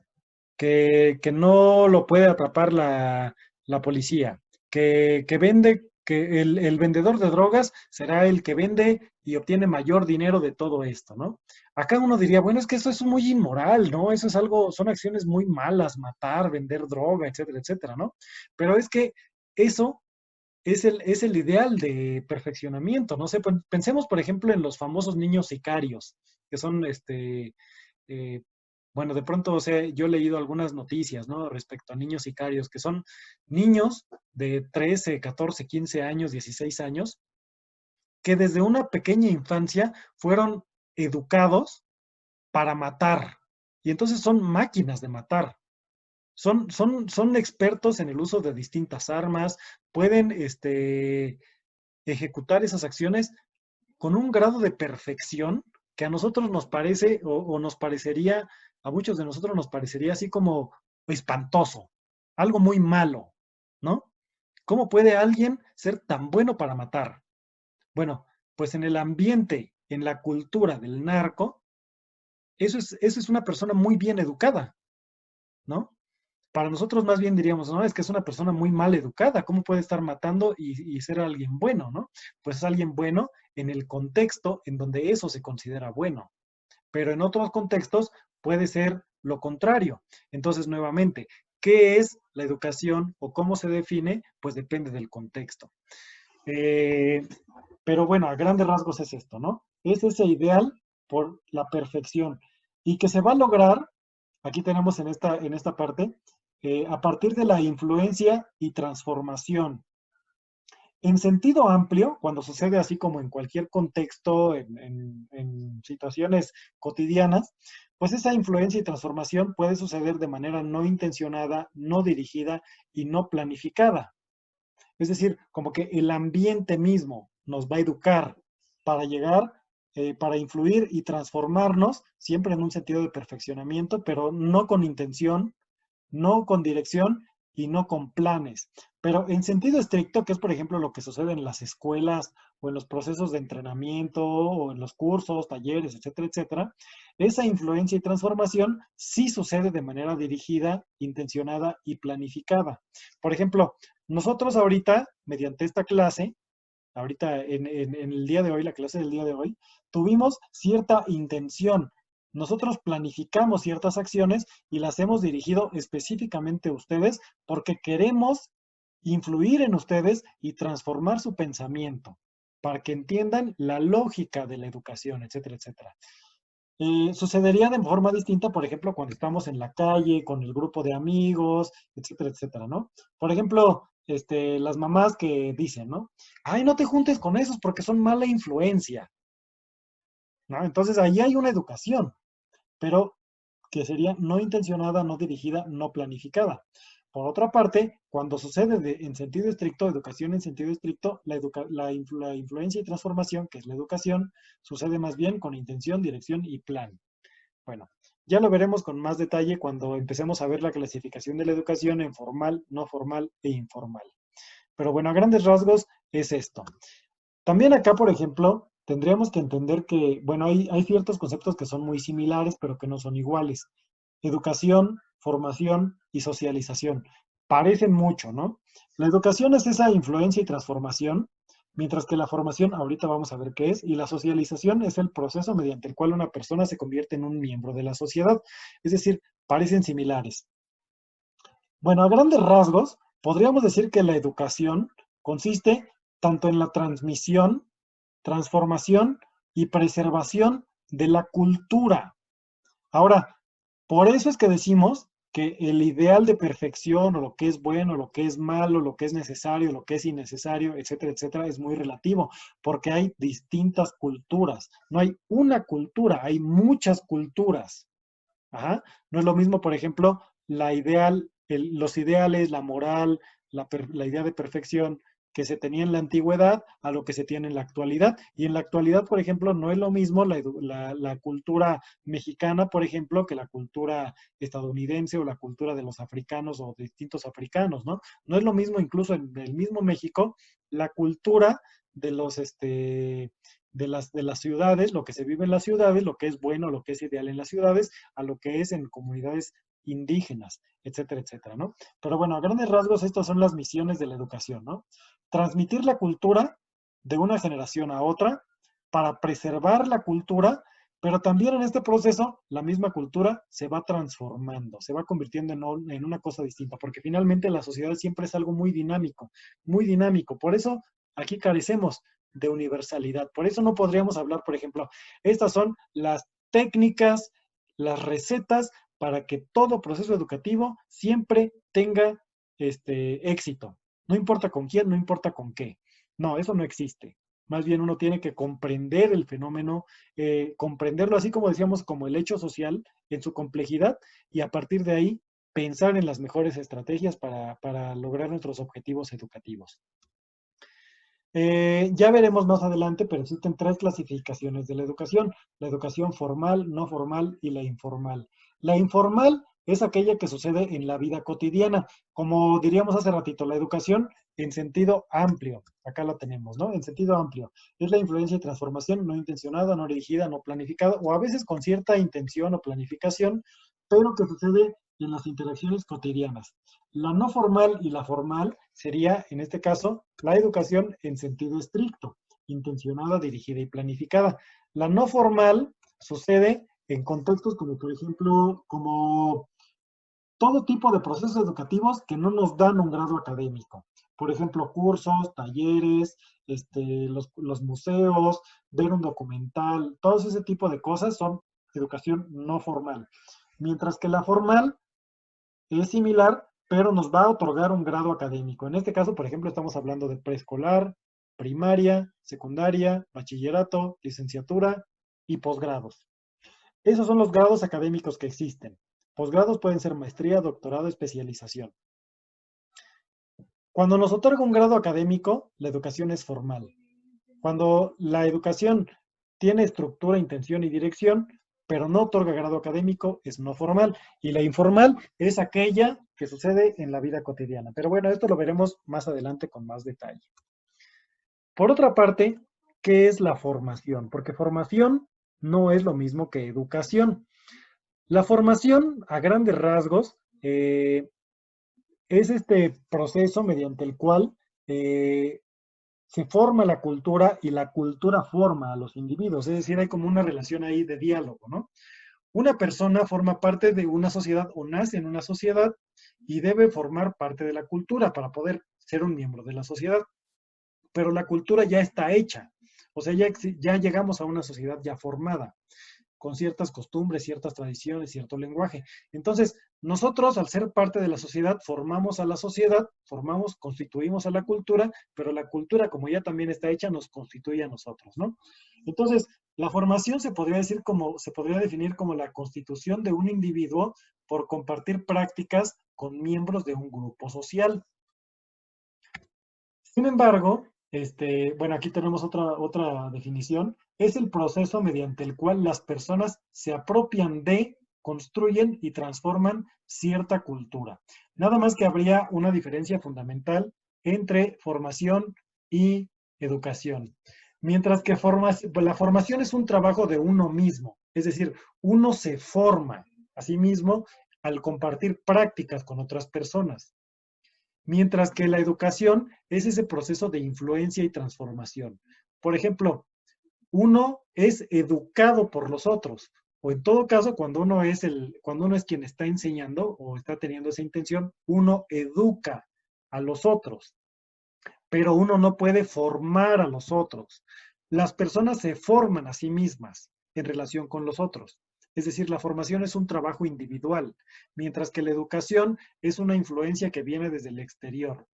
que no lo puede atrapar la policía, que vende, que el vendedor de drogas será el que vende y obtiene mayor dinero de todo esto, ¿no? Acá uno diría, bueno, es que eso es muy inmoral, ¿no? Eso es algo, son acciones muy malas, matar, vender droga, etcétera, etcétera, ¿no? Pero es que eso es el ideal de perfeccionamiento, no sé, pensemos por ejemplo en los famosos niños sicarios, que son eh, bueno, de pronto, o sea, yo he leído algunas noticias, ¿no? Respecto a niños sicarios, que son niños de 13, 14, 15 años, 16 años, que desde una pequeña infancia fueron educados para matar. Y entonces son máquinas de matar. Son expertos en el uso de distintas armas, pueden ejecutar esas acciones con un grado de perfección que a nosotros nos parece o nos parecería, a muchos de nosotros nos parecería así como espantoso, algo muy malo, ¿no? ¿Cómo puede alguien ser tan bueno para matar? Bueno, pues en el ambiente, en la cultura del narco, eso es una persona muy bien educada, ¿no? Para nosotros más bien diríamos, no, es que es una persona muy mal educada, ¿cómo puede estar matando y ser alguien bueno, ¿no? Pues es alguien bueno en el contexto en donde eso se considera bueno, pero en otros contextos puede ser lo contrario. Entonces, nuevamente, ¿qué es la educación o cómo se define? Pues depende del contexto. Eh, pero bueno, a grandes rasgos es esto, ¿no? Es ese ideal por la perfección y que se va a lograr, aquí tenemos en esta parte, a partir de la influencia y transformación. En sentido amplio, cuando sucede así como en cualquier contexto, en situaciones cotidianas, pues esa influencia y transformación puede suceder de manera no intencionada, no dirigida y no planificada. Es decir, como que el ambiente mismo nos va a educar para llegar, para influir y transformarnos, siempre en un sentido de perfeccionamiento, pero no con intención, no con dirección y no con planes. Pero en sentido estricto, que es por ejemplo lo que sucede en las escuelas o en los procesos de entrenamiento o en los cursos, talleres, etcétera, etcétera, esa influencia y transformación sí sucede de manera dirigida, intencionada y planificada. Por ejemplo, nosotros ahorita, mediante esta clase, ahorita en el día de hoy, la clase del día de hoy, tuvimos cierta intención. Nosotros planificamos ciertas acciones y las hemos dirigido específicamente a ustedes porque queremos influir en ustedes y transformar su pensamiento para que entiendan la lógica de la educación, etcétera, etcétera. Sucedería de forma distinta, por ejemplo, cuando estamos en la calle, con el grupo de amigos, etcétera, etcétera, ¿no? Por ejemplo, las mamás que dicen, ¿no? Ay, no te juntes con esos porque son mala influencia, ¿no? Entonces ahí hay una educación, pero que sería no intencionada, no dirigida, no planificada. Por otra parte, cuando sucede en sentido estricto, educación en sentido estricto, la influencia y transformación, que es la educación, sucede más bien con intención, dirección y plan. Bueno, ya lo veremos con más detalle cuando empecemos a ver la clasificación de la educación en formal, no formal e informal. Pero bueno, a grandes rasgos es esto. También acá, por ejemplo, tendríamos que entender que, bueno, hay ciertos conceptos que son muy similares, pero que no son iguales. Educación, formación y socialización. Parecen mucho, ¿no? La educación es esa influencia y transformación, mientras que la formación, ahorita vamos a ver qué es, y la socialización es el proceso mediante el cual una persona se convierte en un miembro de la sociedad. Es decir, parecen similares. Bueno, a grandes rasgos, podríamos decir que la educación consiste tanto en la transmisión, transformación y preservación de la cultura. Ahora, por eso es que decimos que el ideal de perfección o lo que es bueno, lo que es malo, lo que es necesario, lo que es innecesario, etcétera, etcétera, es muy relativo, porque hay distintas culturas. No hay una cultura, hay muchas culturas. Ajá. No es lo mismo, por ejemplo, los ideales, la moral, la idea de perfección que se tenía en la antigüedad a lo que se tiene en la actualidad. Y en la actualidad, por ejemplo, no es lo mismo la cultura mexicana, por ejemplo, que la cultura estadounidense o la cultura de los africanos o distintos africanos, ¿no? No es lo mismo incluso en el mismo México la cultura de los, de las ciudades, lo que se vive en las ciudades, lo que es bueno, lo que es ideal en las ciudades, a lo que es en comunidades indígenas, etcétera, etcétera, ¿no? Pero bueno, a grandes rasgos, estas son las misiones de la educación, ¿no? Transmitir la cultura de una generación a otra para preservar la cultura, pero también en este proceso la misma cultura se va transformando, se va convirtiendo en una cosa distinta, porque finalmente la sociedad siempre es algo muy dinámico, muy dinámico. Por eso aquí carecemos de universalidad. Por eso no podríamos hablar, por ejemplo, estas son las técnicas, las recetas para que todo proceso educativo siempre tenga éxito. No importa con quién, no importa con qué. No, eso no existe. Más bien uno tiene que comprender el fenómeno, comprenderlo así como decíamos, como el hecho social en su complejidad y a partir de ahí pensar en las mejores estrategias para lograr nuestros objetivos educativos. Ya veremos más adelante, pero existen tres clasificaciones de la educación formal, no formal y la informal. La informal es aquella que sucede en la vida cotidiana, como diríamos hace ratito, la educación en sentido amplio, acá la tenemos, ¿no? En sentido amplio, es la influencia y transformación no intencionada, no dirigida, no planificada, o a veces con cierta intención o planificación, pero que sucede en las interacciones cotidianas. La no formal y la formal sería, en este caso, la educación en sentido estricto, intencionada, dirigida y planificada. La no formal sucede en contextos como, por ejemplo, como todo tipo de procesos educativos que no nos dan un grado académico. Por ejemplo, cursos, talleres, los museos, ver un documental, todo ese tipo de cosas son educación no formal. Mientras que la formal es similar, pero nos va a otorgar un grado académico. En este caso, por ejemplo, estamos hablando de preescolar, primaria, secundaria, bachillerato, licenciatura y posgrados. Esos son los grados académicos que existen. Posgrados pueden ser maestría, doctorado, especialización. Cuando nos otorga un grado académico, la educación es formal. Cuando la educación tiene estructura, intención y dirección, pero no otorga grado académico, es no formal. Y la informal es aquella que sucede en la vida cotidiana. Pero bueno, esto lo veremos más adelante con más detalle. Por otra parte, ¿qué es la formación? Porque formación no es lo mismo que educación. La formación, a grandes rasgos, es este proceso mediante el cual se forma la cultura y la cultura forma a los individuos. Es decir, hay como una relación ahí de diálogo, ¿no? Una persona forma parte de una sociedad o nace en una sociedad y debe formar parte de la cultura para poder ser un miembro de la sociedad. Pero la cultura ya está hecha. O sea, ya llegamos a una sociedad ya formada, con ciertas costumbres, ciertas tradiciones, cierto lenguaje. Entonces, nosotros, al ser parte de la sociedad, formamos a la sociedad, constituimos a la cultura, pero la cultura, como ya también está hecha, nos constituye a nosotros, ¿no? Entonces, la formación se podría definir como la constitución de un individuo por compartir prácticas con miembros de un grupo social. Sin embargo, bueno, aquí tenemos otra definición. Es el proceso mediante el cual las personas se apropian de, construyen y transforman cierta cultura. Nada más que habría una diferencia fundamental entre formación y educación. Mientras que la formación es un trabajo de uno mismo, es decir, uno se forma a sí mismo al compartir prácticas con otras personas. Mientras que la educación es ese proceso de influencia y transformación. Por ejemplo, uno es educado por los otros, o en todo caso, cuando uno es quien está enseñando o está teniendo esa intención, uno educa a los otros, pero uno no puede formar a los otros. Las personas se forman a sí mismas en relación con los otros. Es decir, la formación es un trabajo individual, mientras que la educación es una influencia que viene desde el exterior.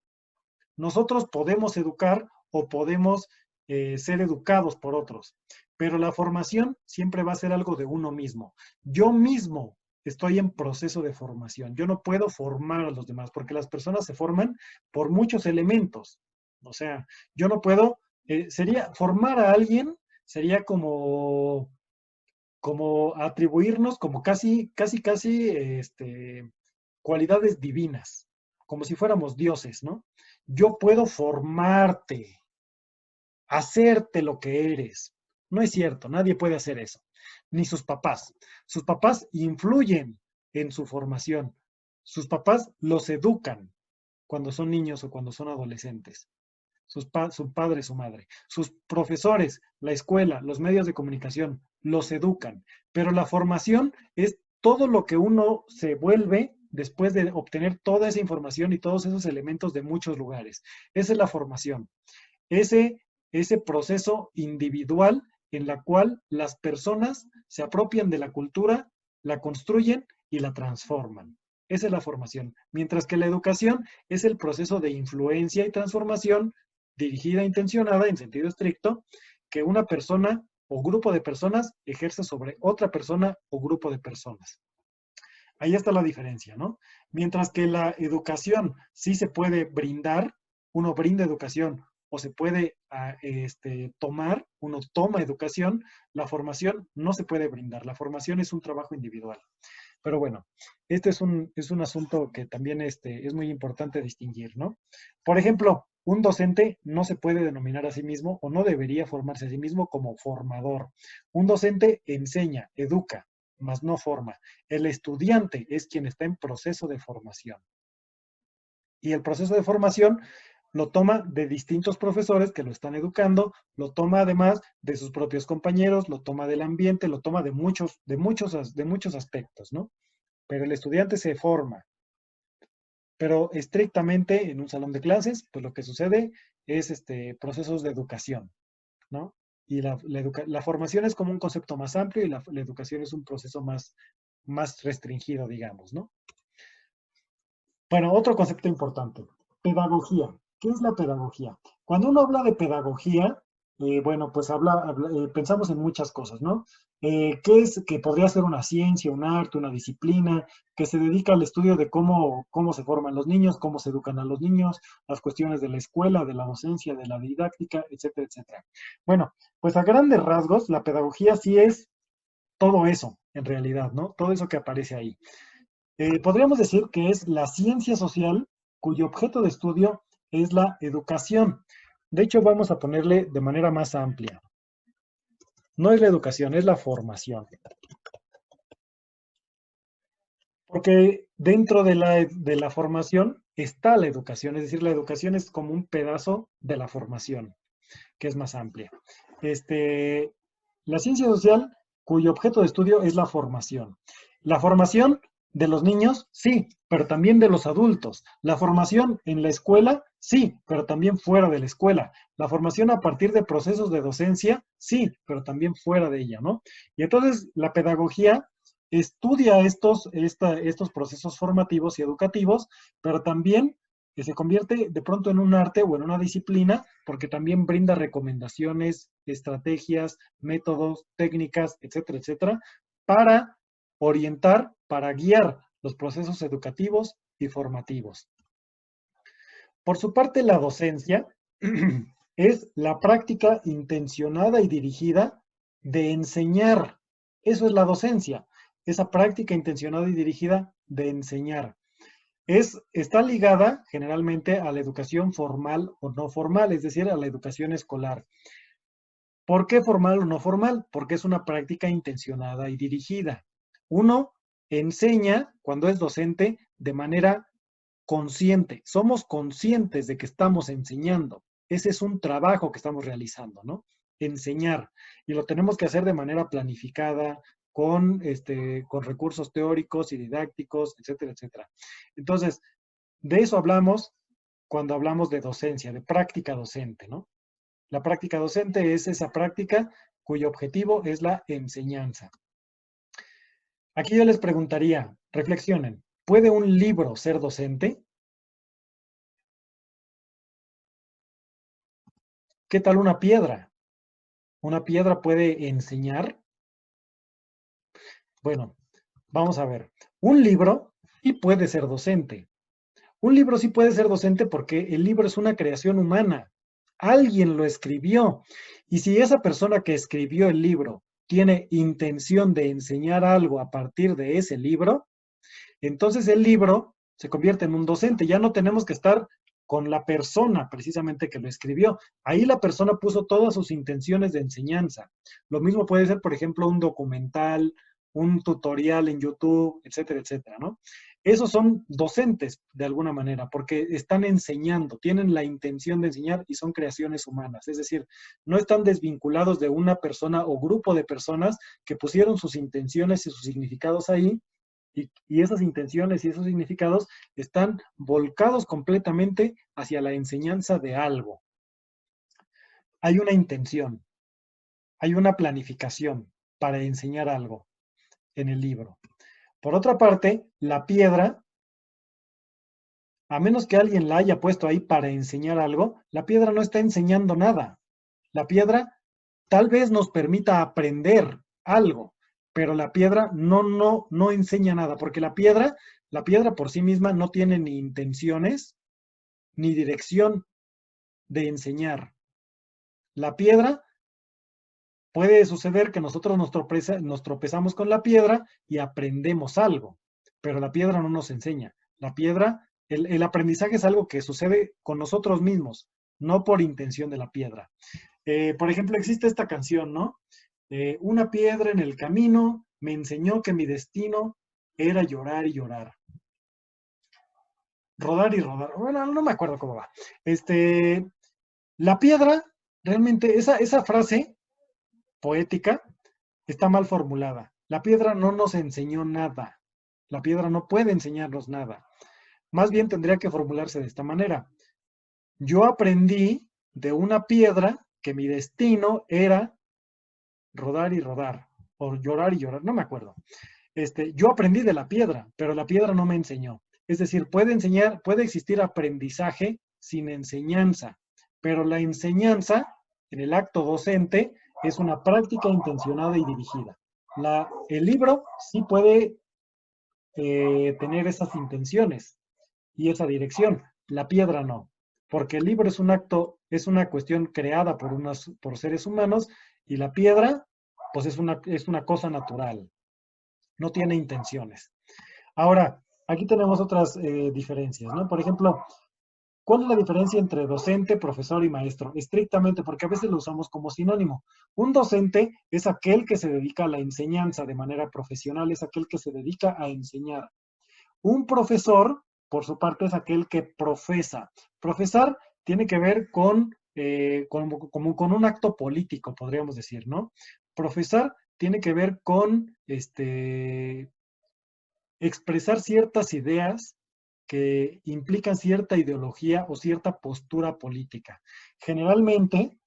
Nosotros podemos educar o podemos ser educados por otros, pero la formación siempre va a ser algo de uno mismo. Yo mismo estoy en proceso de formación. Yo no puedo formar a los demás porque las personas se forman por muchos elementos. O sea, yo no puedo, formar a alguien sería como atribuirnos como casi, cualidades divinas, como si fuéramos dioses, ¿no? Yo puedo formarte, hacerte lo que eres. No es cierto, nadie puede hacer eso, ni sus papás. Sus papás influyen en su formación. Sus papás los educan cuando son niños o cuando son adolescentes. Su padre, su madre. Sus profesores, la escuela, los medios de comunicación, los educan. Pero la formación es todo lo que uno se vuelve después de obtener toda esa información y todos esos elementos de muchos lugares. Esa es la formación. Ese proceso individual en la cual las personas se apropian de la cultura, la construyen y la transforman. Esa es la formación. Mientras que la educación es el proceso de influencia y transformación dirigida, intencionada, en sentido estricto, que una persona o grupo de personas ejerce sobre otra persona o grupo de personas. Ahí está la diferencia, ¿no? Mientras que la educación sí se puede brindar, uno brinda educación o se puede tomar, uno toma educación, la formación no se puede brindar. La formación es un trabajo individual. Pero bueno, este es un asunto que también es muy importante distinguir, ¿no? Por ejemplo, un docente no se puede denominar a sí mismo o no debería formarse a sí mismo como formador. Un docente enseña, educa, mas no forma. El estudiante es quien está en proceso de formación. Y el proceso de formación lo toma de distintos profesores que lo están educando, lo toma además de sus propios compañeros, lo toma del ambiente, lo toma de muchos aspectos, ¿no? Pero el estudiante se forma. Pero estrictamente en un salón de clases, pues lo que sucede es procesos de educación, ¿no? Y la formación es como un concepto más amplio y la educación es un proceso más restringido, digamos, ¿no? Bueno, otro concepto importante, pedagogía. ¿Qué es la pedagogía? Cuando uno habla de pedagogía, bueno, pues pensamos en muchas cosas, ¿no? ¿Qué es? Que podría ser una ciencia, un arte, una disciplina, que se dedica al estudio de cómo se forman los niños, cómo se educan a los niños, las cuestiones de la escuela, de la docencia, de la didáctica, etcétera, etcétera. Bueno, pues a grandes rasgos, la pedagogía sí es todo eso, en realidad, ¿no? Todo eso que aparece ahí. Podríamos decir que es la ciencia social cuyo objeto de estudio es la educación. De hecho, vamos a ponerle de manera más amplia. No es la educación, es la formación. Porque dentro de la formación está la educación, es decir, la educación es como un pedazo de la formación, que es más amplia. La ciencia social cuyo objeto de estudio es la formación. La formación de los niños, sí, pero también de los adultos. La formación en la escuela, sí, pero también fuera de la escuela. La formación a partir de procesos de docencia, sí, pero también fuera de ella, ¿no? Y entonces la pedagogía estudia estos procesos formativos y educativos, pero también que se convierte de pronto en un arte o en una disciplina, porque también brinda recomendaciones, estrategias, métodos, técnicas, etcétera, etcétera, para orientar, para guiar los procesos educativos y formativos. Por su parte, la docencia es la práctica intencionada y dirigida de enseñar. Eso es la docencia, esa práctica intencionada y dirigida de enseñar. Está ligada generalmente a la educación formal o no formal, es decir, a la educación escolar. ¿Por qué formal o no formal? Porque es una práctica intencionada y dirigida. Uno enseña, cuando es docente, de manera consciente. Somos conscientes de que estamos enseñando. Ese es un trabajo que estamos realizando, ¿no? Enseñar. Y lo tenemos que hacer de manera planificada, con recursos teóricos y didácticos, etcétera, etcétera. Entonces, de eso hablamos cuando hablamos de docencia, de práctica docente, ¿no? La práctica docente es esa práctica cuyo objetivo es la enseñanza. Aquí yo les preguntaría, reflexionen, ¿puede un libro ser docente? ¿Qué tal una piedra? ¿Una piedra puede enseñar? Bueno, vamos a ver. Un libro sí puede ser docente. Un libro sí puede ser docente porque el libro es una creación humana. Alguien lo escribió. Y si esa persona que escribió el libro tiene intención de enseñar algo a partir de ese libro, entonces el libro se convierte en un docente. Ya no tenemos que estar con la persona precisamente que lo escribió. Ahí la persona puso todas sus intenciones de enseñanza. Lo mismo puede ser, por ejemplo, un documental, un tutorial en YouTube, etcétera, etcétera, ¿no? Esos son docentes de alguna manera, porque están enseñando, tienen la intención de enseñar y son creaciones humanas. Es decir, no están desvinculados de una persona o grupo de personas que pusieron sus intenciones y sus significados ahí y esas intenciones y esos significados están volcados completamente hacia la enseñanza de algo. Hay una intención, hay una planificación para enseñar algo en el libro. Por otra parte, la piedra, a menos que alguien la haya puesto ahí para enseñar algo, la piedra no está enseñando nada. La piedra tal vez nos permita aprender algo, pero la piedra no enseña nada, porque la piedra por sí misma no tiene ni intenciones ni dirección de enseñar. La piedra, puede suceder que nosotros nos tropezamos con la piedra y aprendemos algo, pero la piedra no nos enseña. La piedra, el aprendizaje es algo que sucede con nosotros mismos, no por intención de la piedra. Por ejemplo, existe esta canción, ¿no? Una piedra en el camino me enseñó que mi destino era llorar y llorar. Rodar y rodar. Bueno, no me acuerdo cómo va. La piedra, realmente, esa frase poética está mal formulada. La piedra no nos enseñó nada. La piedra no puede enseñarnos nada. Más bien tendría que formularse de esta manera. Yo aprendí de una piedra que mi destino era rodar y rodar, o llorar y llorar, no me acuerdo. Yo aprendí de la piedra, pero la piedra no me enseñó. Es decir, puede existir aprendizaje sin enseñanza, pero la enseñanza en el acto docente es una práctica intencionada y dirigida. El libro sí puede tener esas intenciones y esa dirección, la piedra no, porque el libro es un acto, es una cuestión creada por seres humanos y la piedra pues es una cosa natural, no tiene intenciones. Ahora, aquí tenemos otras diferencias, ¿no? Por ejemplo, ¿cuál es la diferencia entre docente, profesor y maestro? Estrictamente, porque a veces lo usamos como sinónimo. Un docente es aquel que se dedica a la enseñanza de manera profesional, es aquel que se dedica a enseñar. Un profesor, por su parte, es aquel que profesa. Profesar tiene que ver con un acto político, podríamos decir, ¿no? Profesar tiene que ver con expresar ciertas ideas que implican cierta ideología o cierta postura política. Generalmente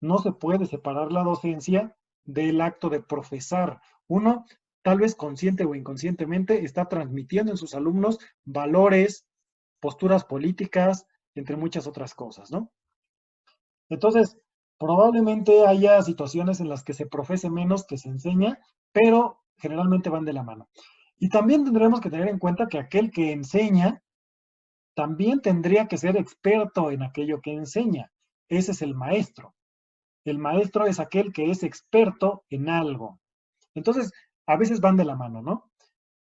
no se puede separar la docencia del acto de profesar. Uno, tal vez consciente o inconscientemente, está transmitiendo en sus alumnos valores, posturas políticas, entre muchas otras cosas, ¿no? Entonces, probablemente haya situaciones en las que se profese menos que se enseña, pero generalmente van de la mano. Y también tendremos que tener en cuenta que aquel que enseña también tendría que ser experto en aquello que enseña. Ese es el maestro. El maestro es aquel que es experto en algo. Entonces, a veces van de la mano, ¿no?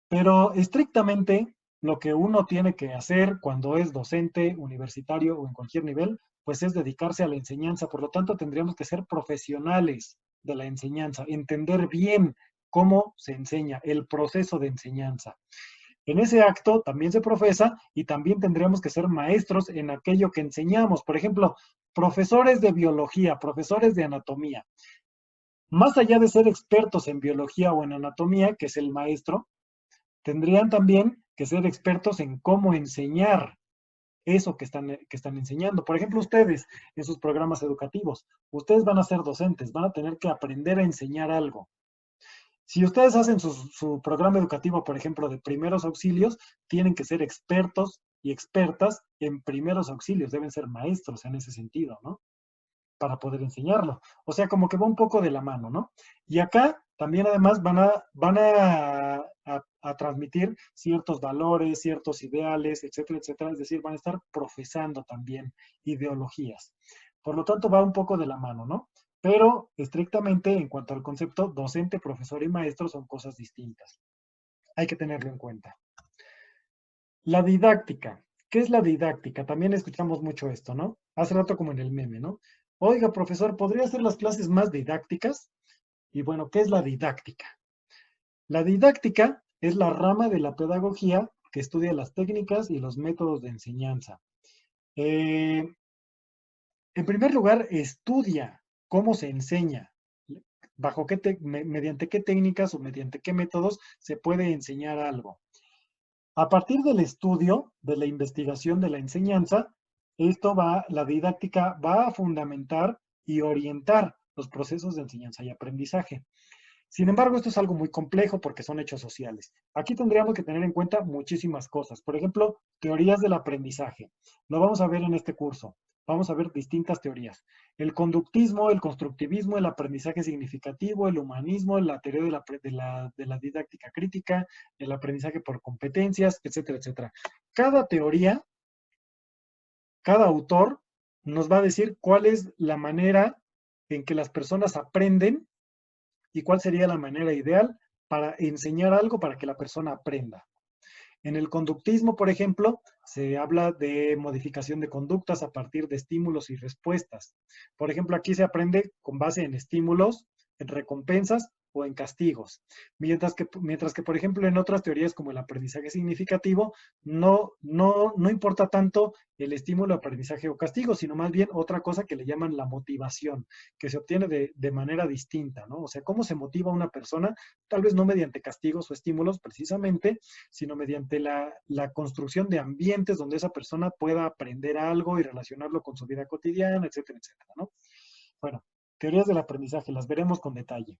Pero estrictamente lo que uno tiene que hacer cuando es docente, universitario o en cualquier nivel, pues es dedicarse a la enseñanza. Por lo tanto, tendríamos que ser profesionales de la enseñanza, entender bien cómo se enseña, el proceso de enseñanza. En ese acto también se profesa y también tendríamos que ser maestros en aquello que enseñamos. Por ejemplo, profesores de biología, profesores de anatomía. Más allá de ser expertos en biología o en anatomía, que es el maestro, tendrían también que ser expertos en cómo enseñar eso que están enseñando. Por ejemplo, ustedes en sus programas educativos, ustedes van a ser docentes, van a tener que aprender a enseñar algo. Si ustedes hacen su programa educativo, por ejemplo, de primeros auxilios, tienen que ser expertos y expertas en primeros auxilios, deben ser maestros en ese sentido, ¿no? Para poder enseñarlo. O sea, como que va un poco de la mano, ¿no? Y acá también además van a transmitir ciertos valores, ciertos ideales, etcétera, etcétera. Es decir, van a estar profesando también ideologías. Por lo tanto, va un poco de la mano, ¿no? Pero estrictamente en cuanto al concepto, docente, profesor y maestro son cosas distintas. Hay que tenerlo en cuenta. La didáctica. ¿Qué es la didáctica? También escuchamos mucho esto, ¿no? Hace rato como en el meme, ¿no? Oiga, profesor, ¿podría hacer las clases más didácticas? Y bueno, ¿qué es la didáctica? La didáctica es la rama de la pedagogía que estudia las técnicas y los métodos de enseñanza. Eh, en primer lugar, estudia cómo se enseña, mediante qué técnicas o mediante qué métodos se puede enseñar algo. A partir del estudio, de la investigación de la enseñanza, la didáctica va a fundamentar y orientar los procesos de enseñanza y aprendizaje. Sin embargo, esto es algo muy complejo porque son hechos sociales. Aquí tendríamos que tener en cuenta muchísimas cosas. Por ejemplo, teorías del aprendizaje. Lo vamos a ver en este curso. Vamos a ver distintas teorías. El conductismo, el constructivismo, el aprendizaje significativo, el humanismo, la teoría de la didáctica crítica, el aprendizaje por competencias, etcétera, etcétera. Cada teoría, cada autor nos va a decir cuál es la manera en que las personas aprenden y cuál sería la manera ideal para enseñar algo para que la persona aprenda. En el conductismo, por ejemplo, se habla de modificación de conductas a partir de estímulos y respuestas. Por ejemplo, aquí se aprende con base en estímulos, en recompensas o en castigos. Mientras que, por ejemplo, en otras teorías como el aprendizaje significativo, no importa tanto el estímulo, aprendizaje o castigo, sino más bien otra cosa que le llaman la motivación, que se obtiene de manera distinta, ¿no? O sea, cómo se motiva a una persona, tal vez no mediante castigos o estímulos precisamente, sino mediante la construcción de ambientes donde esa persona pueda aprender algo y relacionarlo con su vida cotidiana, etcétera, etcétera, ¿no? Bueno, teorías del aprendizaje, las veremos con detalle.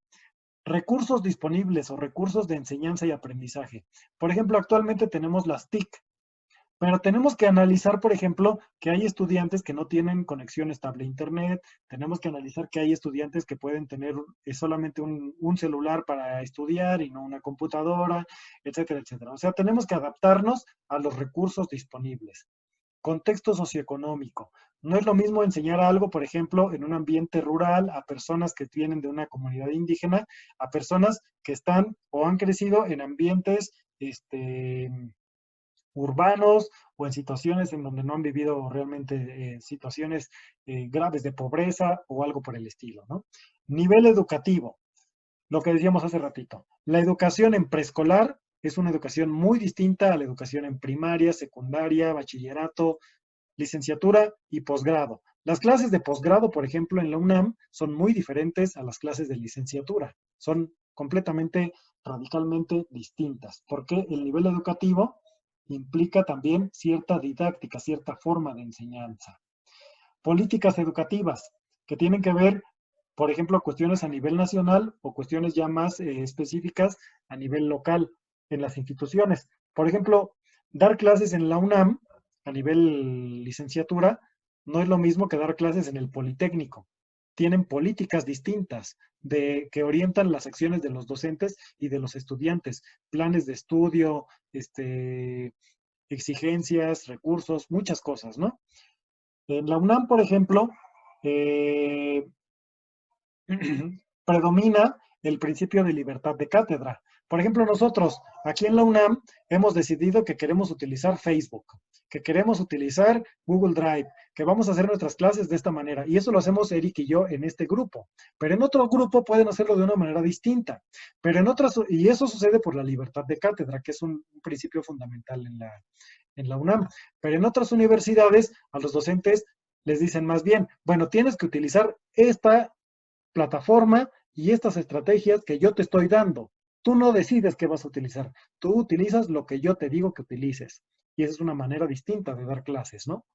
Recursos disponibles o recursos de enseñanza y aprendizaje. Por ejemplo, actualmente tenemos las TIC, pero tenemos que analizar, por ejemplo, que hay estudiantes que no tienen conexión estable a Internet, tenemos que analizar que hay estudiantes que pueden tener solamente un celular para estudiar y no una computadora, etcétera, etcétera. O sea, tenemos que adaptarnos a los recursos disponibles. Contexto socioeconómico. No es lo mismo enseñar algo, por ejemplo, en un ambiente rural a personas que vienen de una comunidad indígena, a personas que están o han crecido en ambientes urbanos o en situaciones en donde no han vivido realmente situaciones graves de pobreza o algo por el estilo, ¿no? Nivel educativo, lo que decíamos hace ratito. La educación en preescolar es una educación muy distinta a la educación en primaria, secundaria, bachillerato, licenciatura y posgrado. Las clases de posgrado, por ejemplo, en la UNAM, son muy diferentes a las clases de licenciatura. Son completamente, radicalmente distintas, porque el nivel educativo implica también cierta didáctica, cierta forma de enseñanza. Políticas educativas, que tienen que ver, por ejemplo, cuestiones a nivel nacional o cuestiones ya más específicas a nivel local en las instituciones. Por ejemplo, dar clases en la UNAM a nivel licenciatura no es lo mismo que dar clases en el Politécnico. Tienen políticas distintas que orientan las acciones de los docentes y de los estudiantes, planes de estudio, exigencias, recursos, muchas cosas, ¿no? En la UNAM, por ejemplo, predomina el principio de libertad de cátedra. Por ejemplo, nosotros aquí en la UNAM hemos decidido que queremos utilizar Facebook, que queremos utilizar Google Drive, que vamos a hacer nuestras clases de esta manera. Y eso lo hacemos Eric y yo en este grupo. Pero en otro grupo pueden hacerlo de una manera distinta. Pero en otras, y eso sucede por la libertad de cátedra, que es un principio fundamental en la UNAM. Pero en otras universidades, a los docentes les dicen más bien, bueno, tienes que utilizar esta plataforma y estas estrategias que yo te estoy dando. Tú no decides qué vas a utilizar, tú utilizas lo que yo te digo que utilices. Y esa es una manera distinta de dar clases, ¿no?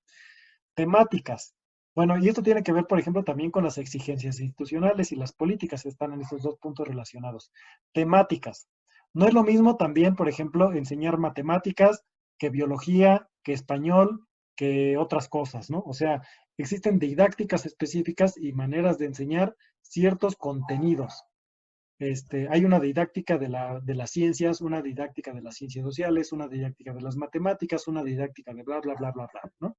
Temáticas. Bueno, y esto tiene que ver, por ejemplo, también con las exigencias institucionales y las políticas que están en estos dos puntos relacionados. Temáticas. No es lo mismo también, por ejemplo, enseñar matemáticas que biología, que español, que otras cosas, ¿no? O sea, existen didácticas específicas y maneras de enseñar ciertos contenidos. Hay una didáctica de las ciencias, una didáctica de las ciencias sociales, una didáctica de las matemáticas, una didáctica de bla, bla, bla, bla, bla, ¿no?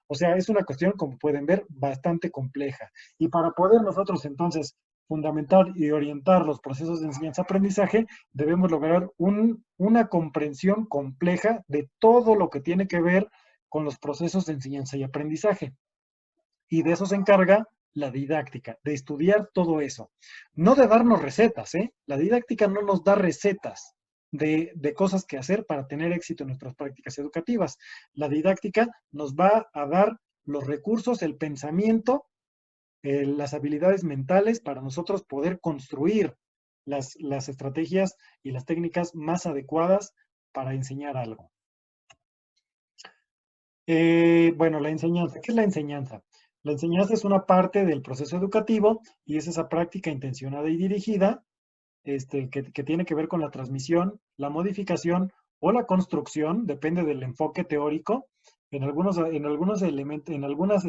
O sea, es una cuestión, como pueden ver, bastante compleja. Y para poder nosotros entonces fundamentar y orientar los procesos de enseñanza-aprendizaje, debemos lograr una comprensión compleja de todo lo que tiene que ver con los procesos de enseñanza y aprendizaje. Y de eso se encarga la didáctica, de estudiar todo eso. No de darnos recetas, ¿eh? La didáctica no nos da recetas de cosas que hacer para tener éxito en nuestras prácticas educativas. La didáctica nos va a dar los recursos, el pensamiento, las habilidades mentales para nosotros poder construir las estrategias y las técnicas más adecuadas para enseñar algo. Bueno, la enseñanza. ¿Qué es la enseñanza? La enseñanza es una parte del proceso educativo y es esa práctica intencionada y dirigida que tiene que ver con la transmisión, la modificación o la construcción, depende del enfoque teórico. En algunos elementos, en algunas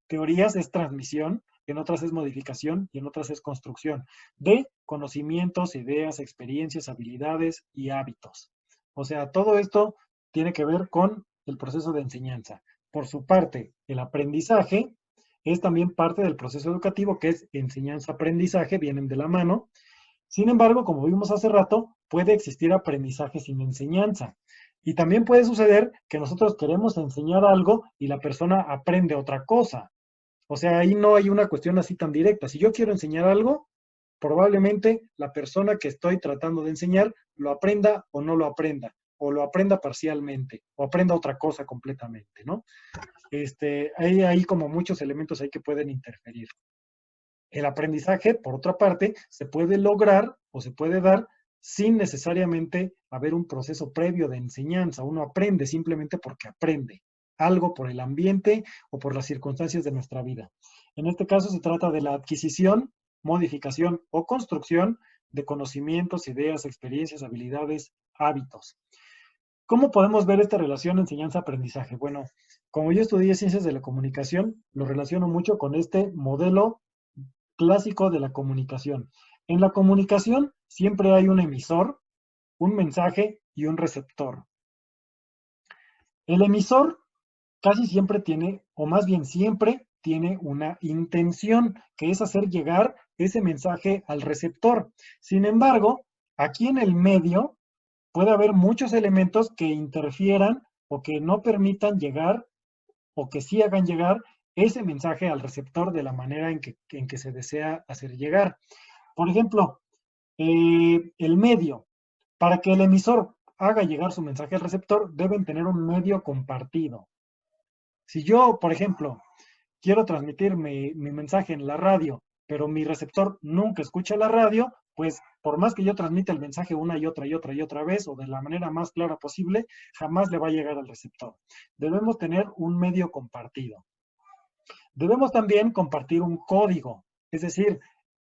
teorías es transmisión, en otras es modificación y en otras es construcción de conocimientos, ideas, experiencias, habilidades y hábitos. O sea, todo esto tiene que ver con el proceso de enseñanza. Por su parte, el aprendizaje es también parte del proceso educativo, que es enseñanza-aprendizaje, vienen de la mano. Sin embargo, como vimos hace rato, puede existir aprendizaje sin enseñanza. Y también puede suceder que nosotros queremos enseñar algo y la persona aprende otra cosa. O sea, ahí no hay una cuestión así tan directa. Si yo quiero enseñar algo, probablemente la persona que estoy tratando de enseñar lo aprenda o no lo aprenda, o lo aprenda parcialmente, o aprenda otra cosa completamente, ¿no? Hay como muchos elementos ahí que pueden interferir. El aprendizaje, por otra parte, se puede lograr o se puede dar sin necesariamente haber un proceso previo de enseñanza. Uno aprende simplemente porque aprende algo por el ambiente o por las circunstancias de nuestra vida. En este caso se trata de la adquisición, modificación o construcción de conocimientos, ideas, experiencias, habilidades, hábitos. ¿Cómo podemos ver esta relación enseñanza-aprendizaje? Bueno, como yo estudié ciencias de la comunicación, lo relaciono mucho con este modelo clásico de la comunicación. En la comunicación siempre hay un emisor, un mensaje y un receptor. El emisor casi siempre tiene, o más bien siempre, tiene una intención, que es hacer llegar ese mensaje al receptor. Sin embargo, aquí en el medio puede haber muchos elementos que interfieran o que no permitan llegar o que sí hagan llegar ese mensaje al receptor de la manera en que se desea hacer llegar. Por ejemplo, el medio. Para que el emisor haga llegar su mensaje al receptor, deben tener un medio compartido. Si yo, por ejemplo, quiero transmitir mi mensaje en la radio, pero mi receptor nunca escucha la radio, pues por más que yo transmita el mensaje una y otra y otra y otra vez o de la manera más clara posible, jamás le va a llegar al receptor. Debemos tener un medio compartido. Debemos también compartir un código, es decir,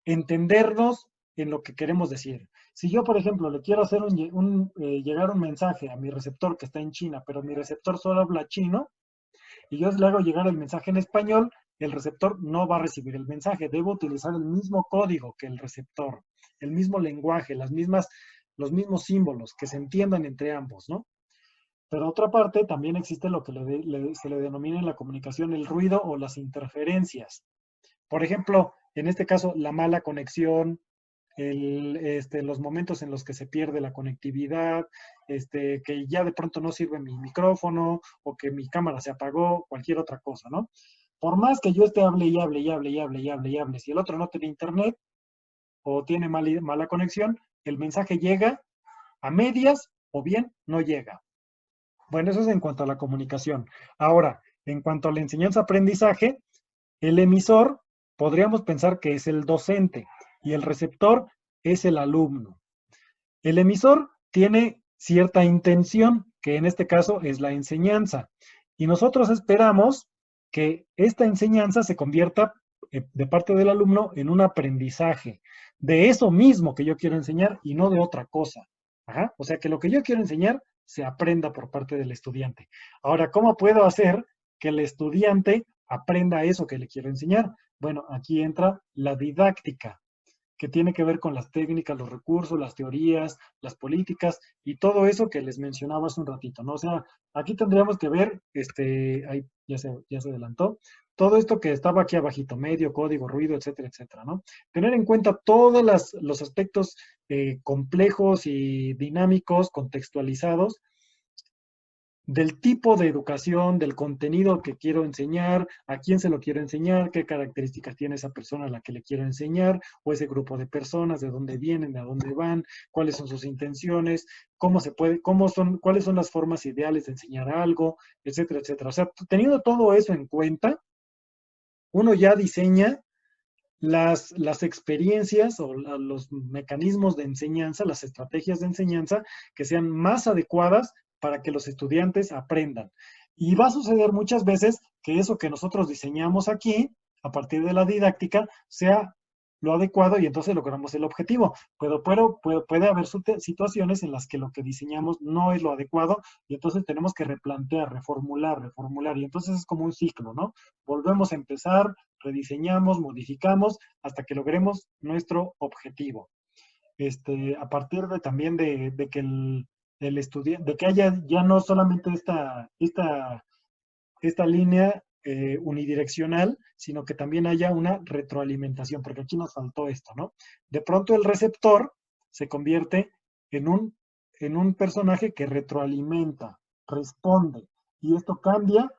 entendernos en lo que queremos decir. Si yo, por ejemplo, le quiero hacer llegar un mensaje a mi receptor que está en China, pero mi receptor solo habla chino, y yo le hago llegar el mensaje en español, el receptor no va a recibir el mensaje. Debo utilizar el mismo código que el receptor, el mismo lenguaje, los mismos símbolos, que se entiendan entre ambos, ¿no? Pero otra parte, también existe lo que se le denomina en la comunicación el ruido o las interferencias. Por ejemplo, en este caso, la mala conexión, los momentos en los que se pierde la conectividad, que ya de pronto no sirve mi micrófono o que mi cámara se apagó, cualquier otra cosa, ¿no? Por más que yo esté hable y hable y hable y hable y hable y hable, si el otro no tiene internet o tiene mala conexión, el mensaje llega a medias o bien no llega. Bueno, eso es en cuanto a la comunicación. Ahora, en cuanto a la enseñanza-aprendizaje, el emisor podríamos pensar que es el docente y el receptor es el alumno. El emisor tiene cierta intención, que en este caso es la enseñanza, y nosotros esperamos que esta enseñanza se convierta de parte del alumno en un aprendizaje de eso mismo que yo quiero enseñar y no de otra cosa. Ajá. O sea, que lo que yo quiero enseñar se aprenda por parte del estudiante. Ahora, ¿cómo puedo hacer que el estudiante aprenda eso que le quiero enseñar? Bueno, aquí entra la didáctica, que tiene que ver con las técnicas, los recursos, las teorías, las políticas y todo eso que les mencionaba hace un ratito, ¿no? O sea, aquí tendríamos que ver, ahí ya se adelantó, todo esto que estaba aquí abajito, medio, código, ruido, etcétera, etcétera, ¿no? Tener en cuenta todos los aspectos complejos y dinámicos, contextualizados, del tipo de educación, del contenido que quiero enseñar, a quién se lo quiero enseñar, qué características tiene esa persona a la que le quiero enseñar, o ese grupo de personas, de dónde vienen, de a dónde van, cuáles son sus intenciones, cuáles son las formas ideales de enseñar algo, etcétera, etcétera. O sea, teniendo todo eso en cuenta, uno ya diseña las experiencias o los mecanismos de enseñanza, las estrategias de enseñanza que sean más adecuadas para que los estudiantes aprendan. Y va a suceder muchas veces que eso que nosotros diseñamos aquí, a partir de la didáctica, sea lo adecuado y entonces logramos el objetivo. Puede haber situaciones en las que lo que diseñamos no es lo adecuado y entonces tenemos que replantear, reformular y entonces es como un ciclo, ¿no? Volvemos a empezar, rediseñamos, modificamos hasta que logremos nuestro objetivo. A partir también de que el estudiante, de que haya ya no solamente esta línea unidireccional, sino que también haya una retroalimentación, porque aquí nos faltó esto, ¿no? De pronto el receptor se convierte en un personaje que retroalimenta, responde, y esto cambia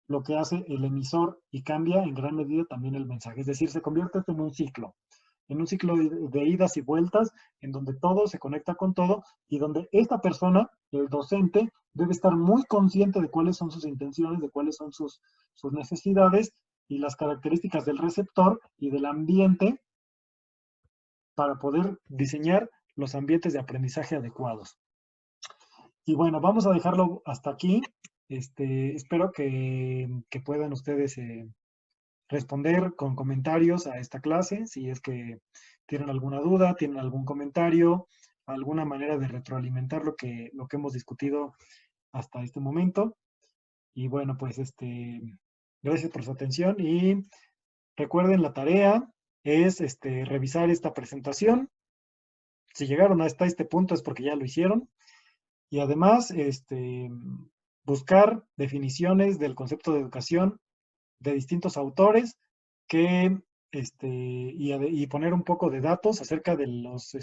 lo que hace el emisor y cambia en gran medida también el mensaje, es decir, se convierte en un ciclo. en un ciclo de idas y vueltas, en donde todo se conecta con todo y donde esta persona, el docente, debe estar muy consciente de cuáles son sus intenciones, de cuáles son sus necesidades y las características del receptor y del ambiente para poder diseñar los ambientes de aprendizaje adecuados. Y bueno, vamos a dejarlo hasta aquí. Espero que puedan ustedes responder con comentarios a esta clase, si es que tienen alguna duda, tienen algún comentario, alguna manera de retroalimentar lo que hemos discutido hasta este momento. Y bueno, pues gracias por su atención y recuerden la tarea es revisar esta presentación. Si llegaron hasta este punto es porque ya lo hicieron. Y además, buscar definiciones del concepto de educación de distintos autores que, y poner un poco de datos acerca de los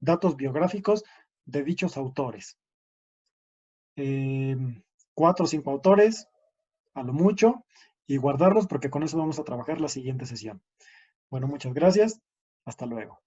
datos biográficos de dichos autores. 4 o 5 autores, a lo mucho, y guardarlos porque con eso vamos a trabajar la siguiente sesión. Bueno, muchas gracias. Hasta luego.